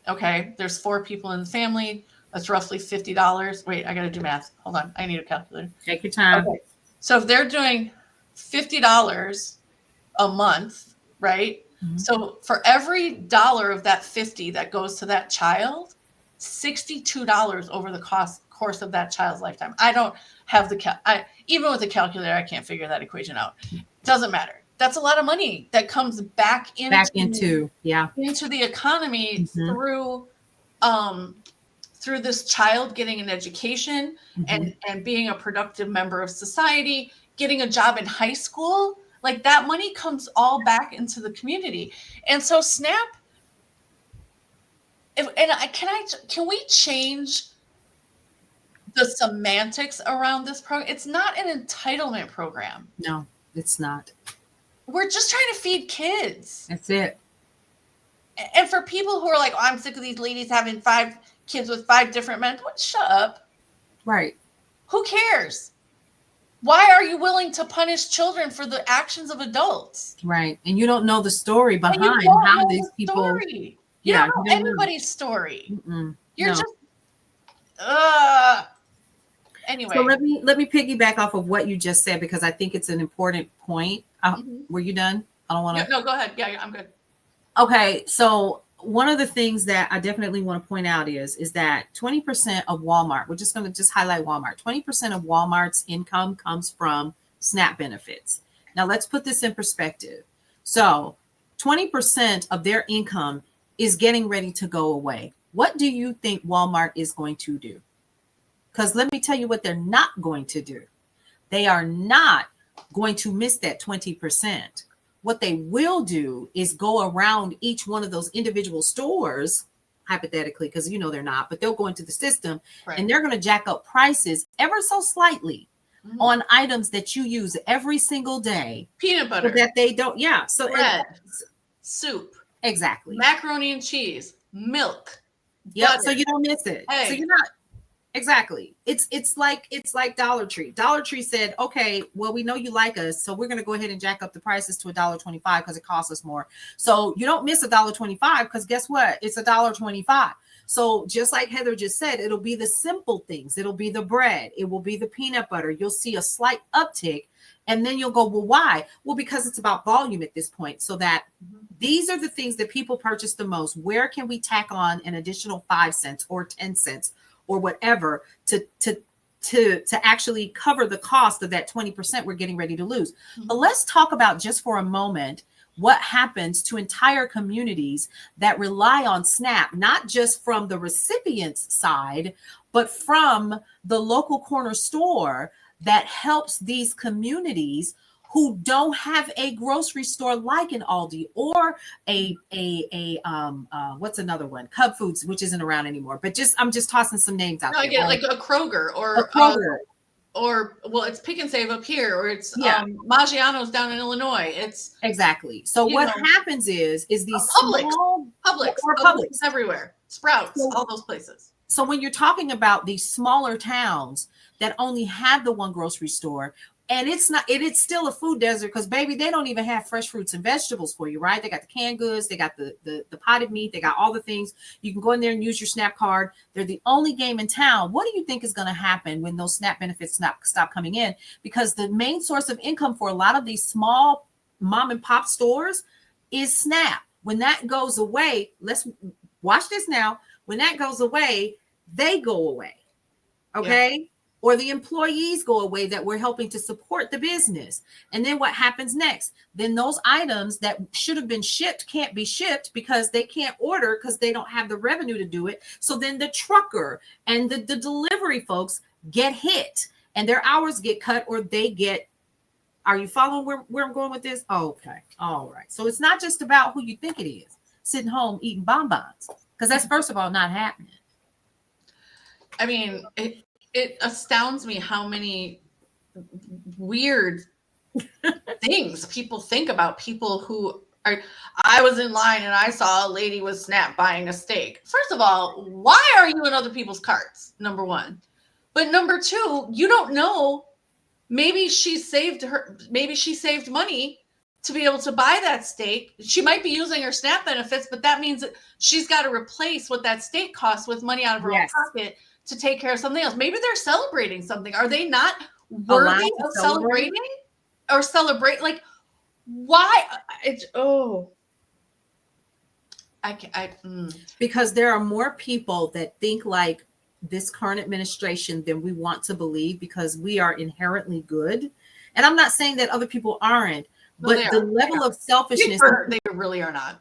Speaker 1: Okay, there's 4 people in the family. That's roughly $50. Wait, I got to do math. Hold on. I need a calculator.
Speaker 2: Take your time.
Speaker 1: Okay. So if they're doing $50 a month, right? So for every dollar of that 50 that goes to that child, $62 over the course of that child's lifetime. I don't have even with the calculator, I can't figure that equation out. Doesn't matter. That's a lot of money that comes back into the economy through this child getting an education and being a productive member of society, getting a job in high school. Like, that money comes all back into the community. And so SNAP, can we change the semantics around this program? It's not an entitlement program.
Speaker 2: No, it's not.
Speaker 1: We're just trying to feed kids.
Speaker 2: That's it.
Speaker 1: And for people who are like, oh, I'm sick of these ladies having 5 kids with 5 different men, shut up.
Speaker 2: Right.
Speaker 1: Who cares? Why are you willing to punish children for the actions of adults?
Speaker 2: Right. And you don't know the story behind how these people.
Speaker 1: Story. You don't know anybody's story. You're just. Anyway.
Speaker 2: So let me piggyback off of what you just said, because I think it's an important point. Were you done? I don't want to.
Speaker 1: No, go ahead. Yeah, I'm good.
Speaker 2: Okay. So one of the things that I definitely want to point out is that 20% of Walmart, we're just going to highlight Walmart, 20% of Walmart's income comes from SNAP benefits. Now let's put this in perspective. So 20% of their income is getting ready to go away. What do you think Walmart is going to do? Because let me tell you what they're not going to do. They are not going to miss that 20%. What they will do is go around each one of those individual stores, hypothetically, because they're not, but they'll go into the system, right, and they're going to jack up prices ever so slightly on items that you use every single day.
Speaker 1: Peanut butter.
Speaker 2: So that they don't, So
Speaker 1: bread, soup.
Speaker 2: Exactly.
Speaker 1: Macaroni and cheese, milk.
Speaker 2: Yeah. So you don't miss it.
Speaker 1: Eggs.
Speaker 2: So you're not. Exactly. It's like Dollar Tree. Dollar Tree said, okay, well, we know you like us, so we're going to go ahead and jack up the prices to $1.25 because it costs us more. So you don't miss $1.25 because guess what? It's $1.25. So just like Heather just said, it'll be the simple things. It'll be the bread. It will be the peanut butter. You'll see a slight uptick, and then you'll go, well, why? Well, because it's about volume at this point. So that these are the things that people purchase the most. Where can we tack on an additional 5 cents or 10 cents? Or whatever to actually cover the cost of that 20% we're getting ready to lose. But let's talk about just for a moment what happens to entire communities that rely on SNAP, not just from the recipient's side, but from the local corner store that helps these communities who don't have a grocery store like an Aldi or what's another one? Cub Foods, which isn't around anymore. But I'm just tossing some names out there.
Speaker 1: I get like a Kroger or well, it's Pick and Save up here, or it's Maggiano's down in Illinois. It's
Speaker 2: exactly. So what happens is these
Speaker 1: Publix everywhere, Sprouts, all those places.
Speaker 2: So when you're talking about these smaller towns that only have the one grocery store, and it's still a food desert because, baby, they don't even have fresh fruits and vegetables for you, right? They got the canned goods, they got the potted meat, they got all the things. You can go in there and use your SNAP card. They're the only game in town. What do you think is going to happen when those SNAP benefits stop coming in? Because the main source of income for a lot of these small mom and pop stores is SNAP. When that goes away, let's watch this now. When that goes away, they go away. Okay. Yeah. Or the employees go away that we're helping to support the business. And then what happens next? Then those items that should have been shipped can't be shipped because they can't order because they don't have the revenue to do it. So then the trucker and the delivery folks get hit and their hours get cut, or they get, are you following where I'm going with this? Oh, okay. All right. So it's not just about who you think it is, sitting home eating bonbons, because that's, first of all, not happening.
Speaker 1: I mean, it astounds me how many weird things people think about people who are. I was in line and I saw a lady with SNAP buying a steak. First of all, why are you in other people's carts? Number one. But number two, you don't know. Maybe she saved money to be able to buy that steak. She might be using her SNAP benefits, but that means that she's got to replace what that steak costs with money out of her own pocket to take care of something else. Maybe they're celebrating something. Are they not worthy of celebrating or celebrate? Like, why?
Speaker 2: Because there are more people that think like this current administration than we want to believe, because we are inherently good. And I'm not saying that other people aren't, but the level of selfishness.
Speaker 1: They really are not.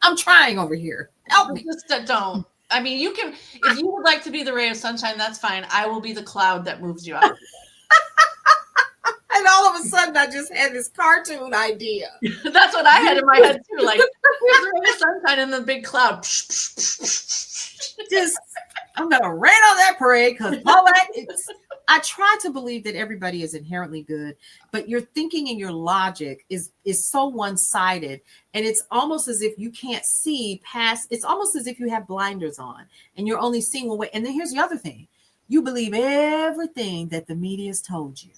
Speaker 2: I'm trying over here. Help me.
Speaker 1: Just don't. I mean, you can, if you would like to be the ray of sunshine, that's fine. I will be the cloud that moves you out.
Speaker 2: And all of a sudden, I just had this cartoon idea.
Speaker 1: That's what I had in my head too. Like, here's the ray of sunshine and the big cloud.
Speaker 2: Just, I'm gonna rain on that parade because I try to believe that everybody is inherently good, but your thinking and your logic is so one-sided, and it's almost as if you can't see past. It's almost as if you have blinders on and you're only seeing one way. And then here's the other thing: you believe everything that the media's told you.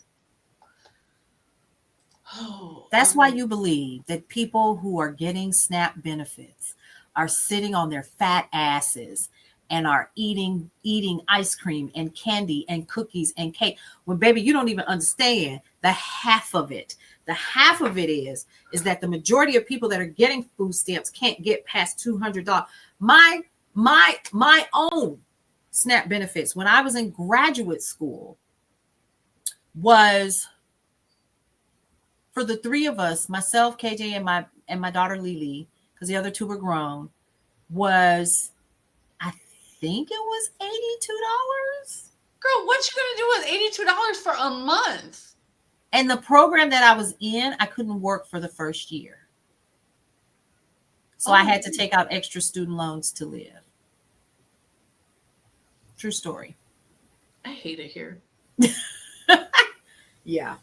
Speaker 2: That's why you believe that people who are getting SNAP benefits are sitting on their fat asses and are eating ice cream and candy and cookies and cake. When, baby, you don't even understand the half of it. The half of it is that the majority of people that are getting food stamps can't get past $200. My own SNAP benefits when I was in graduate school was, for the three of us, myself, KJ, and my daughter Lily, because the other two were grown, was, I think it was $82.
Speaker 1: Girl, what you gonna do with $82 for a month?
Speaker 2: And the program that I was in, I couldn't work for the first year. So I had to take out extra student loans to live. True story.
Speaker 1: I hate it here.
Speaker 2: Yeah.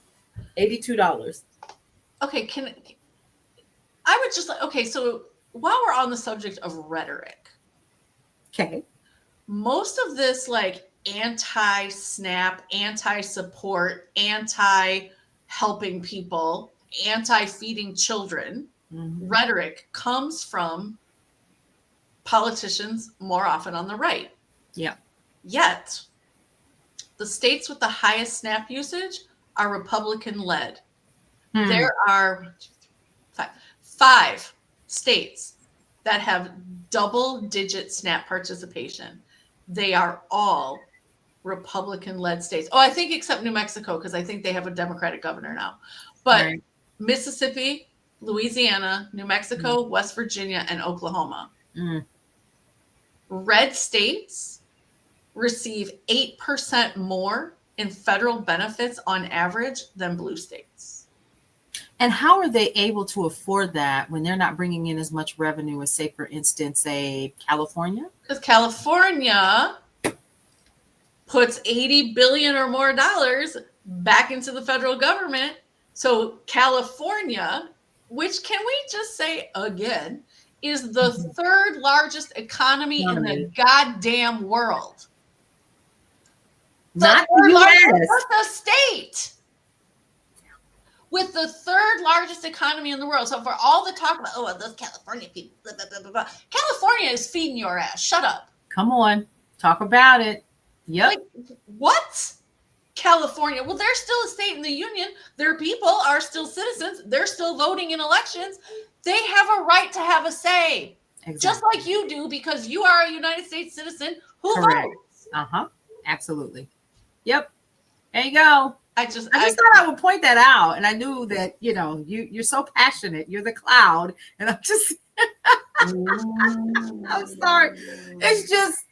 Speaker 2: $82.
Speaker 1: Okay, I would just like, okay, so while we're on the subject of rhetoric,
Speaker 2: Okay.
Speaker 1: most of this like anti-SNAP, anti-support, anti-helping people, anti-feeding children rhetoric comes from politicians more often on the right.
Speaker 2: Yeah.
Speaker 1: Yet, the states with the highest SNAP usage are Republican-led. There are five states that have double-digit SNAP participation. They are all Republican-led states. Oh, I think except New Mexico, because I think they have a Democratic governor now. But Mississippi, Louisiana, New Mexico, West Virginia, and Oklahoma. Red states receive 8% more in federal benefits on average than blue states.
Speaker 2: And how are they able to afford that when they're not bringing in as much revenue as, say, for instance, California?
Speaker 1: Because California puts $80 billion or more back into the federal government. So California, which can we just say again, is the third largest economy in the goddamn world.
Speaker 2: Not the US.
Speaker 1: The state with the third largest economy in the world. So for all the talk about, oh, those California people, blah, blah, blah, blah, blah. California is feeding your ass. Shut up.
Speaker 2: Come on. Talk about it. Yep.
Speaker 1: Like, what? California? Well, they're still a state in the union. Their people are still citizens. They're still voting in elections. They have a right to have a say. Exactly. Just like you do, because you are a United States citizen who votes.
Speaker 2: Absolutely. Yep. There you go.
Speaker 1: I just
Speaker 2: thought I would point that out, and I knew that you're so passionate. You're the cloud, and I'm just I'm sorry. It's just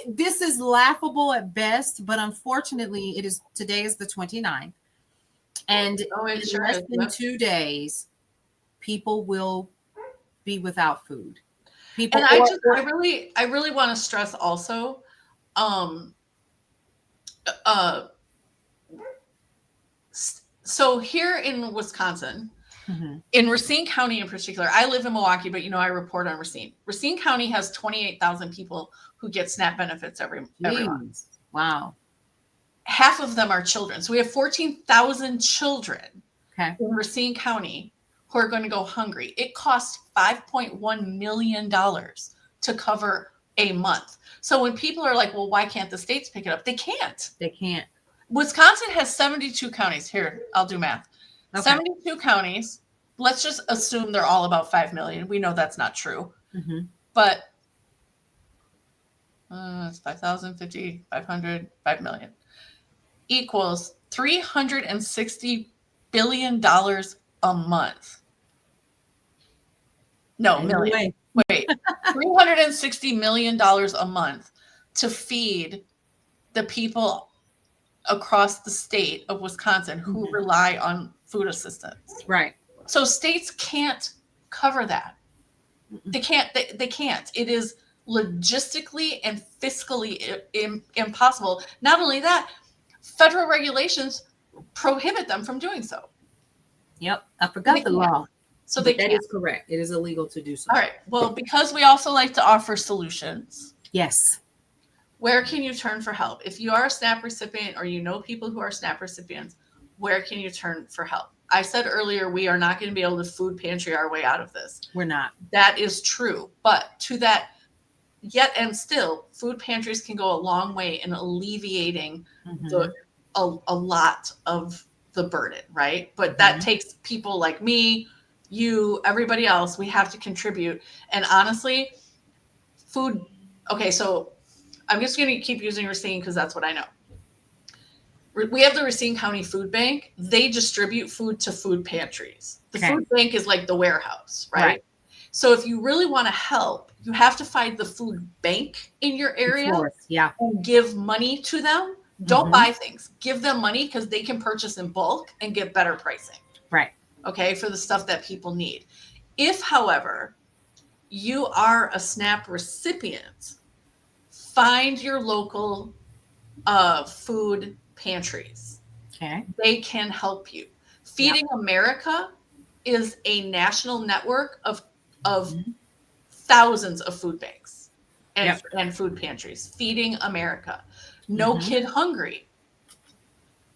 Speaker 2: this is laughable at best, but unfortunately, today is the 29th, and in less than 2 days, people will be without food.
Speaker 1: People, and I really want to stress also, so here in Wisconsin, in Racine County in particular, I live in Milwaukee, but I report on Racine. Racine County has 28,000 people who get SNAP benefits every month.
Speaker 2: Wow.
Speaker 1: Half of them are children. So we have 14,000 children in Racine County who are going to go hungry. It costs $5.1 million to cover a month. So when people are like, well, why can't the states pick it up? They can't.
Speaker 2: They can't.
Speaker 1: Wisconsin has 72 counties. Here, I'll do math. 72 counties. Let's just assume they're all about 5 million. We know that's not true. But it's 5,000, 50, 500, 5 million equals $360 billion a month. No, million. Wait, $360 million a month to feed the people across the state of Wisconsin who rely on food assistance.
Speaker 2: Right.
Speaker 1: So states can't cover that. They can't. They can't. It is logistically and fiscally impossible. Not only that, federal regulations prohibit them from doing so.
Speaker 2: Yep. I forgot the law.
Speaker 1: So that
Speaker 2: is correct. It is illegal to do so.
Speaker 1: All right. Well, because we also like to offer solutions.
Speaker 2: Yes.
Speaker 1: Where can you turn for help? If you are a SNAP recipient or you know people who are SNAP recipients, where can you turn for help? I said earlier, we are not going to be able to food pantry our way out of this.
Speaker 2: We're not.
Speaker 1: That is true. But to that, yet and still, food pantries can go a long way in alleviating a lot of the burden, right? But that takes people like me, you, everybody else. We have to contribute. And honestly, food. Okay, so I'm just going to keep using Racine because that's what I know. We have the Racine County Food Bank. They distribute food to food pantries. The food bank is like the warehouse, right? So if you really want to help, you have to find the food bank in your area and give money to them Don't buy things. Give them money because they can purchase in bulk and get better pricing.
Speaker 2: Right.
Speaker 1: Okay, for the stuff that people need. If, however, you are a SNAP recipient, find your local food pantries.
Speaker 2: Okay.
Speaker 1: They can help you. Feeding America is a national network of thousands of food banks and food pantries. Feeding America. No Kid Hungry.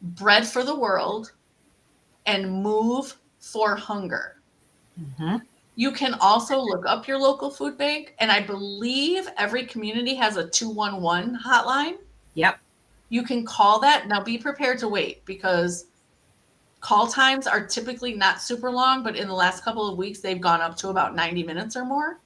Speaker 1: Bread for the World and Move for Hunger. You can also look up your local food bank, and I believe every community has a 211 hotline.
Speaker 2: Yep.
Speaker 1: You can call that. Now be prepared to wait because call times are typically not super long, but in the last couple of weeks, they've gone up to about 90 minutes or more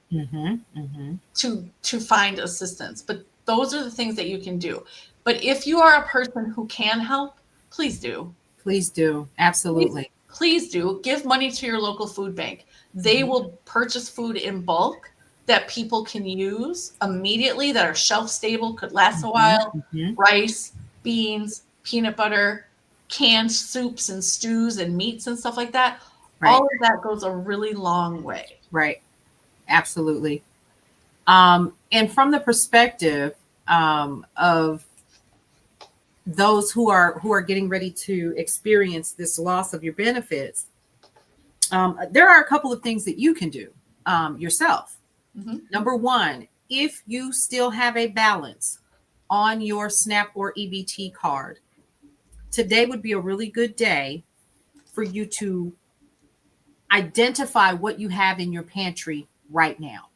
Speaker 1: to find assistance. But those are the things that you can do. But if you are a person who can help, please do.
Speaker 2: Please do. Absolutely.
Speaker 1: Please do. Give money to your local food bank. They will purchase food in bulk that people can use immediately, that are shelf stable, could last a while. Rice, beans, peanut butter, canned soups and stews and meats and stuff like that. All of that goes a really long way.
Speaker 2: Right. Absolutely. And from the perspective of those who are getting ready to experience this loss of your benefits, there are a couple of things that you can do yourself. Number one, if you still have a balance on your SNAP or EBT card, today would be a really good day for you to identify what you have in your pantry right now.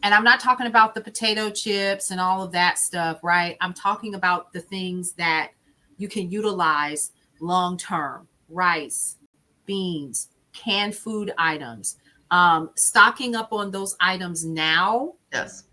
Speaker 2: And I'm not talking about the potato chips and all of that stuff, right? I'm talking about the things that you can utilize long term: rice, beans, canned food items, stocking up on those items now.
Speaker 1: Yes.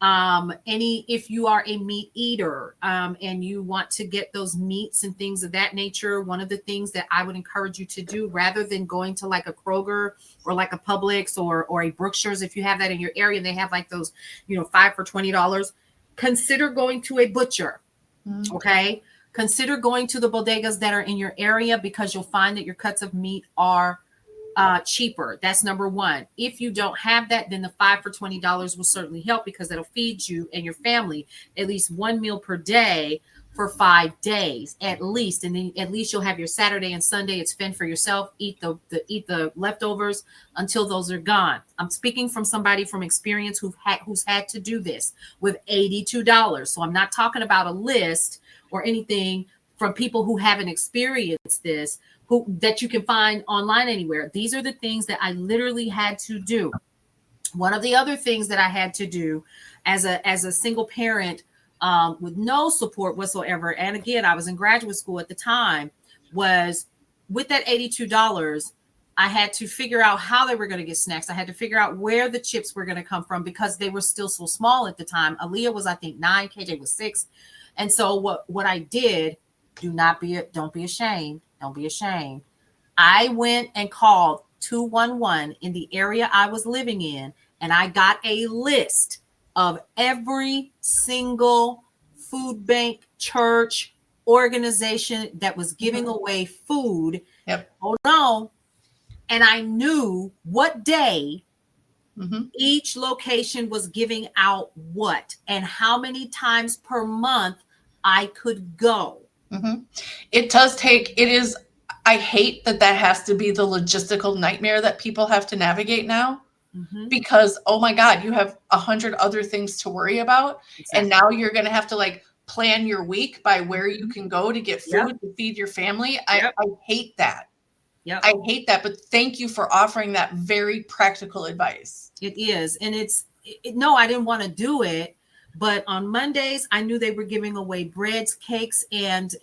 Speaker 2: If you are a meat eater and you want to get those meats and things of that nature, one of the things that I would encourage you to do, rather than going to like a Kroger or like a Publix or a Brookshire's, if you have that in your area, they have like those, 5 for $20. Consider going to a butcher. Okay. Consider going to the bodegas that are in your area, because you'll find that your cuts of meat are cheaper. That's number one. If you don't have that, then the 5 for $20 will certainly help, because it'll feed you and your family at least one meal per day for 5 days at least. And then at least you'll have your Saturday and Sunday. It's fend for yourself. Eat the leftovers until those are gone. I'm speaking from somebody from experience who's had to do this with $82. So I'm not talking about a list or anything from people who haven't experienced this, that you can find online anywhere. These are the things that I literally had to do. One of the other things that I had to do as a single parent with no support whatsoever, and again, I was in graduate school at the time, was with that $82, I had to figure out how they were going to get snacks. I had to figure out where the chips were going to come from, because they were still so small at the time. Aaliyah was, I think, 9, KJ was 6. And so what I did, don't be ashamed. Don't be ashamed. I went and called 211 in the area I was living in, and I got a list of every single food bank, church, organization that was giving away food. Hold on. And I knew what day each location was giving out what, and how many times per month I could go.
Speaker 1: I hate that has to be the logistical nightmare that people have to navigate now, because, oh my God, you have 100 other things to worry about. Exactly. And now you're going to have to plan your week by where you can go to get food to feed your family. I hate that. I hate that. But thank you for offering that very practical advice.
Speaker 2: It is. And no, I didn't want to do it. But on Mondays, I knew they were giving away breads, cakes, and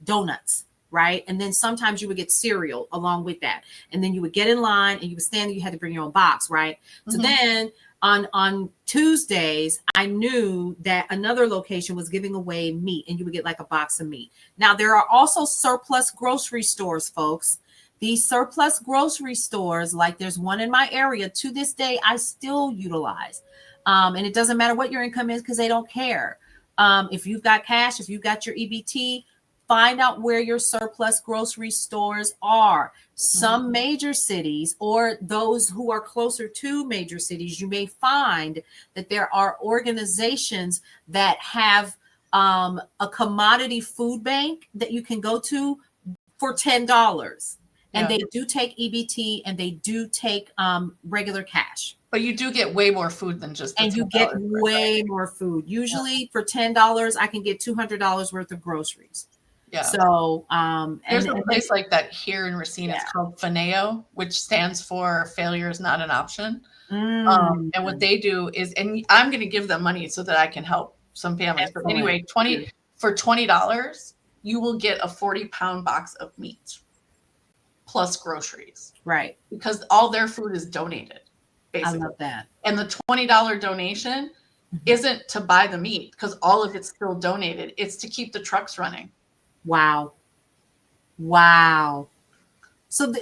Speaker 2: donuts, right? And then sometimes you would get cereal along with that. And then you would get in line and you would stand, you had to bring your own box, right? So then on Tuesdays, I knew that another location was giving away meat, and you would get like a box of meat. Now, there are also surplus grocery stores, folks. These surplus grocery stores, like there's one in my area, to this day, I still utilize. And it doesn't matter what your income is, because they don't care. If you've got cash, if you've got your EBT, find out where your surplus grocery stores are. Some major cities, or those who are closer to major cities, you may find that there are organizations that have a commodity food bank that you can go to for $10. And they do take EBT, and they do take regular cash.
Speaker 1: But you do get way more food than just
Speaker 2: and you get way more food. Usually for $10, I can get $200 worth of groceries.
Speaker 1: Yeah.
Speaker 2: So
Speaker 1: there's a place like that here in Racine. It's called FANEO, which stands for Failure is Not an Option. And what they do is, and I'm going to give them money so that I can help some families. But anyway, for $20, you will get a 40-pound box of meat plus groceries.
Speaker 2: Right.
Speaker 1: Because all their food is donated. Basically.
Speaker 2: I love that.
Speaker 1: And the $20 donation isn't to buy the meat, because all of it's still donated. It's to keep the trucks running.
Speaker 2: Wow. So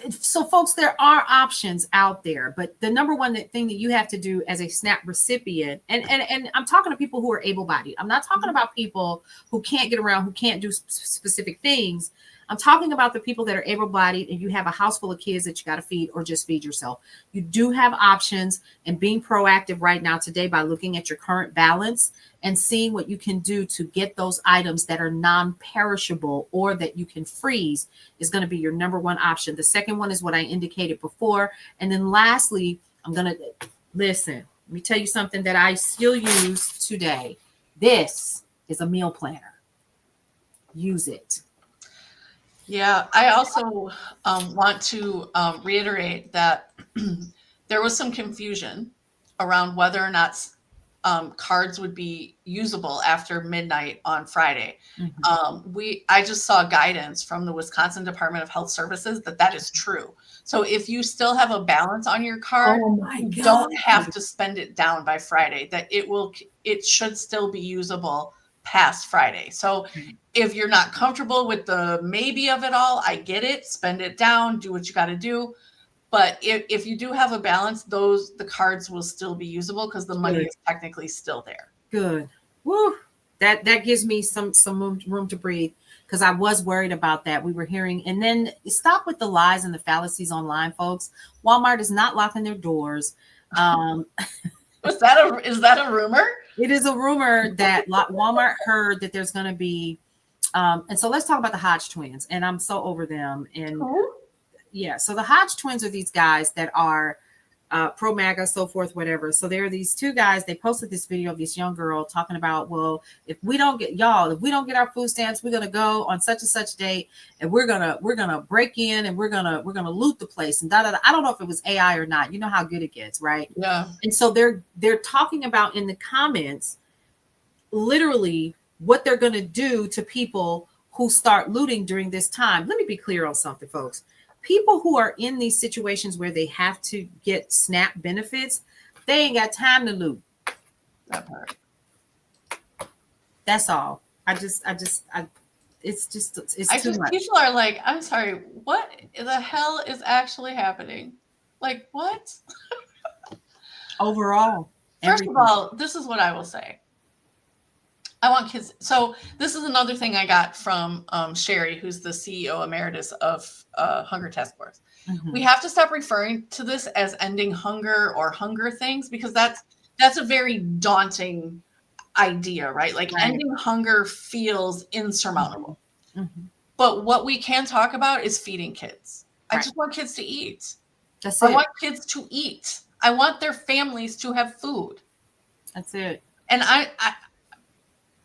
Speaker 2: folks, there are options out there, but the number one thing that you have to do as a SNAP recipient, and I'm talking to people who are able-bodied. I'm not talking about people who can't get around, who can't do specific things. I'm talking about the people that are able-bodied and you have a house full of kids that you got to feed, or just feed yourself. You do have options, and being proactive right now today by looking at your current balance and seeing what you can do to get those items that are non-perishable or that you can freeze is going to be your number one option. The second one is what I indicated before. And then lastly, let me tell you something that I still use today. This is a meal planner. Use it.
Speaker 1: Yeah, I also want to reiterate that there was some confusion around whether or not cards would be usable after midnight on Friday. I just saw guidance from the Wisconsin Department of Health Services that is true. So if you still have a balance on your card, you don't have to spend it down by Friday. That it should still be usable past Friday. So if you're not comfortable with the maybe of it all, I get it. Spend it down, do what you got to do. But if you do have a balance, the cards will still be usable because the money is technically still there.
Speaker 2: Good. Woo. That gives me some room to breathe, because I was worried about that. We were hearing, and then stop with the lies and the fallacies online, folks. Walmart is not locking their doors.
Speaker 1: Is that a rumor?
Speaker 2: It is a rumor that Walmart heard that there's going to be, and so let's talk about the Hodge twins. And I'm so over them. And yeah, so the Hodge twins are these guys that are pro MAGA, so forth, whatever. So there are these two guys. They posted this video of this young girl talking about, well, if we don't get our food stamps, we're gonna go on such and such date, and we're gonna break in, and we're gonna loot the place, and I don't know if it was AI or not. You know how good it gets, right?
Speaker 1: Yeah.
Speaker 2: And so they're talking about in the comments literally what they're gonna do to people who start looting during this time. Let me be clear on something, folks. People who are in these situations where they have to get SNAP benefits, they ain't got time to loot.
Speaker 1: That part.
Speaker 2: That's all. It's too much.
Speaker 1: People are like, I'm sorry, what the hell is actually happening? Like, what?
Speaker 2: Overall.
Speaker 1: First of all, this is what I will say. I want kids. So this is another thing I got from Sherry, who's the CEO emeritus of Hunger Task Force. We have to stop referring to this as ending hunger or hunger things, because that's a very daunting idea, right? Like ending hunger feels insurmountable. But what we can talk about is feeding kids. I just want kids to eat. I want kids to eat. I want their families to have food.
Speaker 2: That's it.
Speaker 1: And I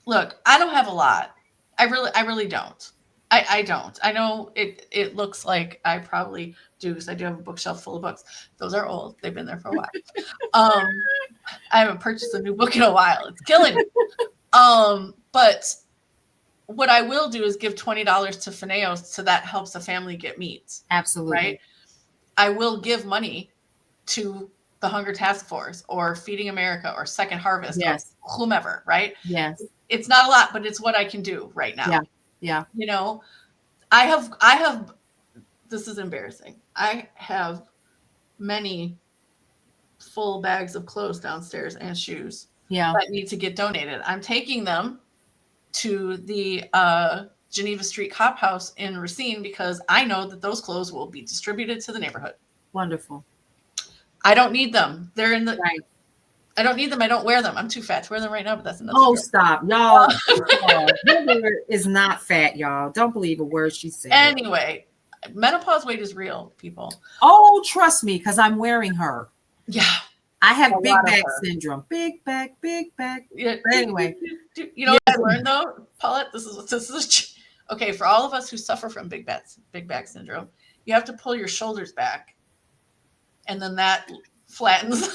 Speaker 1: look, I don't have a lot. I really don't. I don't. I know it looks like I probably do, because I do have a bookshelf full of books. Those are old. They've been there for a while. I haven't purchased a new book in a while. It's killing me. But what I will do is give $20 to FANEO, so that helps a family get meat.
Speaker 2: Absolutely.
Speaker 1: Right? I will give money to the Hunger Task Force or Feeding America or Second Harvest or whomever, right?
Speaker 2: Yes.
Speaker 1: It's not a lot, but it's what I can do right now.
Speaker 2: Yeah. Yeah.
Speaker 1: You know, I have, this is embarrassing. I have many full bags of clothes downstairs and shoes that need to get donated. I'm taking them to the Geneva Street Cop House in Racine because I know that those clothes will be distributed to the neighborhood.
Speaker 2: Wonderful.
Speaker 1: I don't need them. They're in the.
Speaker 2: Right.
Speaker 1: I don't need them. I don't wear them. I'm too fat to wear them right now, but that's another.
Speaker 2: Oh, stop, y'all. Heather is not fat, y'all. Don't believe a word she said.
Speaker 1: Anyway, menopause weight is real, people.
Speaker 2: Oh, trust me, because I'm wearing her.
Speaker 1: Yeah.
Speaker 2: I have big back syndrome. Big back, big back.
Speaker 1: Yeah.
Speaker 2: But anyway.
Speaker 1: You know what I learned though, Paulette? This is okay for all of us who suffer from big back syndrome. You have to pull your shoulders back, and then that flattens.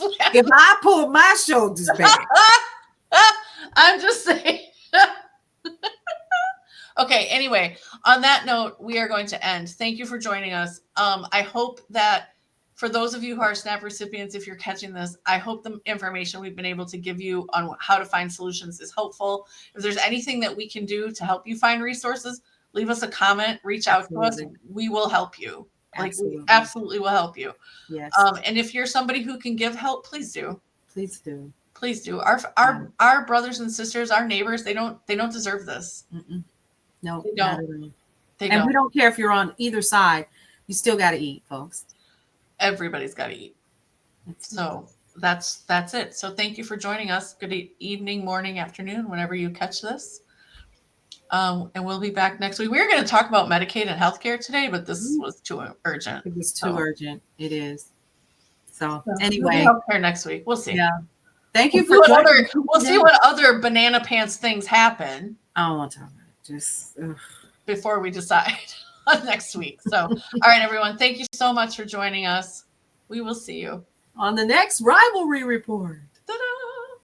Speaker 2: If I pull my shoulders back,
Speaker 1: I'm just saying. Okay. Anyway, on that note, we are going to end. Thank you for joining us. I hope that for those of you who are SNAP recipients, if you're catching this, I hope the information we've been able to give you on how to find solutions is helpful. If there's anything that we can do to help you find resources, leave us a comment, reach out to us. We will help you. We absolutely will help you.
Speaker 2: Yes.
Speaker 1: And if you're somebody who can give help, please do.
Speaker 2: Please do.
Speaker 1: Please do. Our brothers and sisters, our neighbors, they don't deserve this.
Speaker 2: Mm-mm. No,
Speaker 1: they don't.
Speaker 2: And we don't care if you're on either side. You still got to eat, folks.
Speaker 1: Everybody's got to eat. So that's it. So thank you for joining us. Good evening, morning, afternoon, whenever you catch this. And we'll be back next week. We were going to talk about Medicaid and healthcare today, but this was too urgent.
Speaker 2: It was too urgent. It is. So anyway,
Speaker 1: healthcare next week. We'll see.
Speaker 2: Yeah. Thank you for joining.
Speaker 1: We'll see what other banana pants things happen.
Speaker 2: I don't want to talk about it. Just
Speaker 1: before we decide on next week. So, all right, everyone. Thank you so much for joining us. We will see you
Speaker 2: on the next Rivalry Report.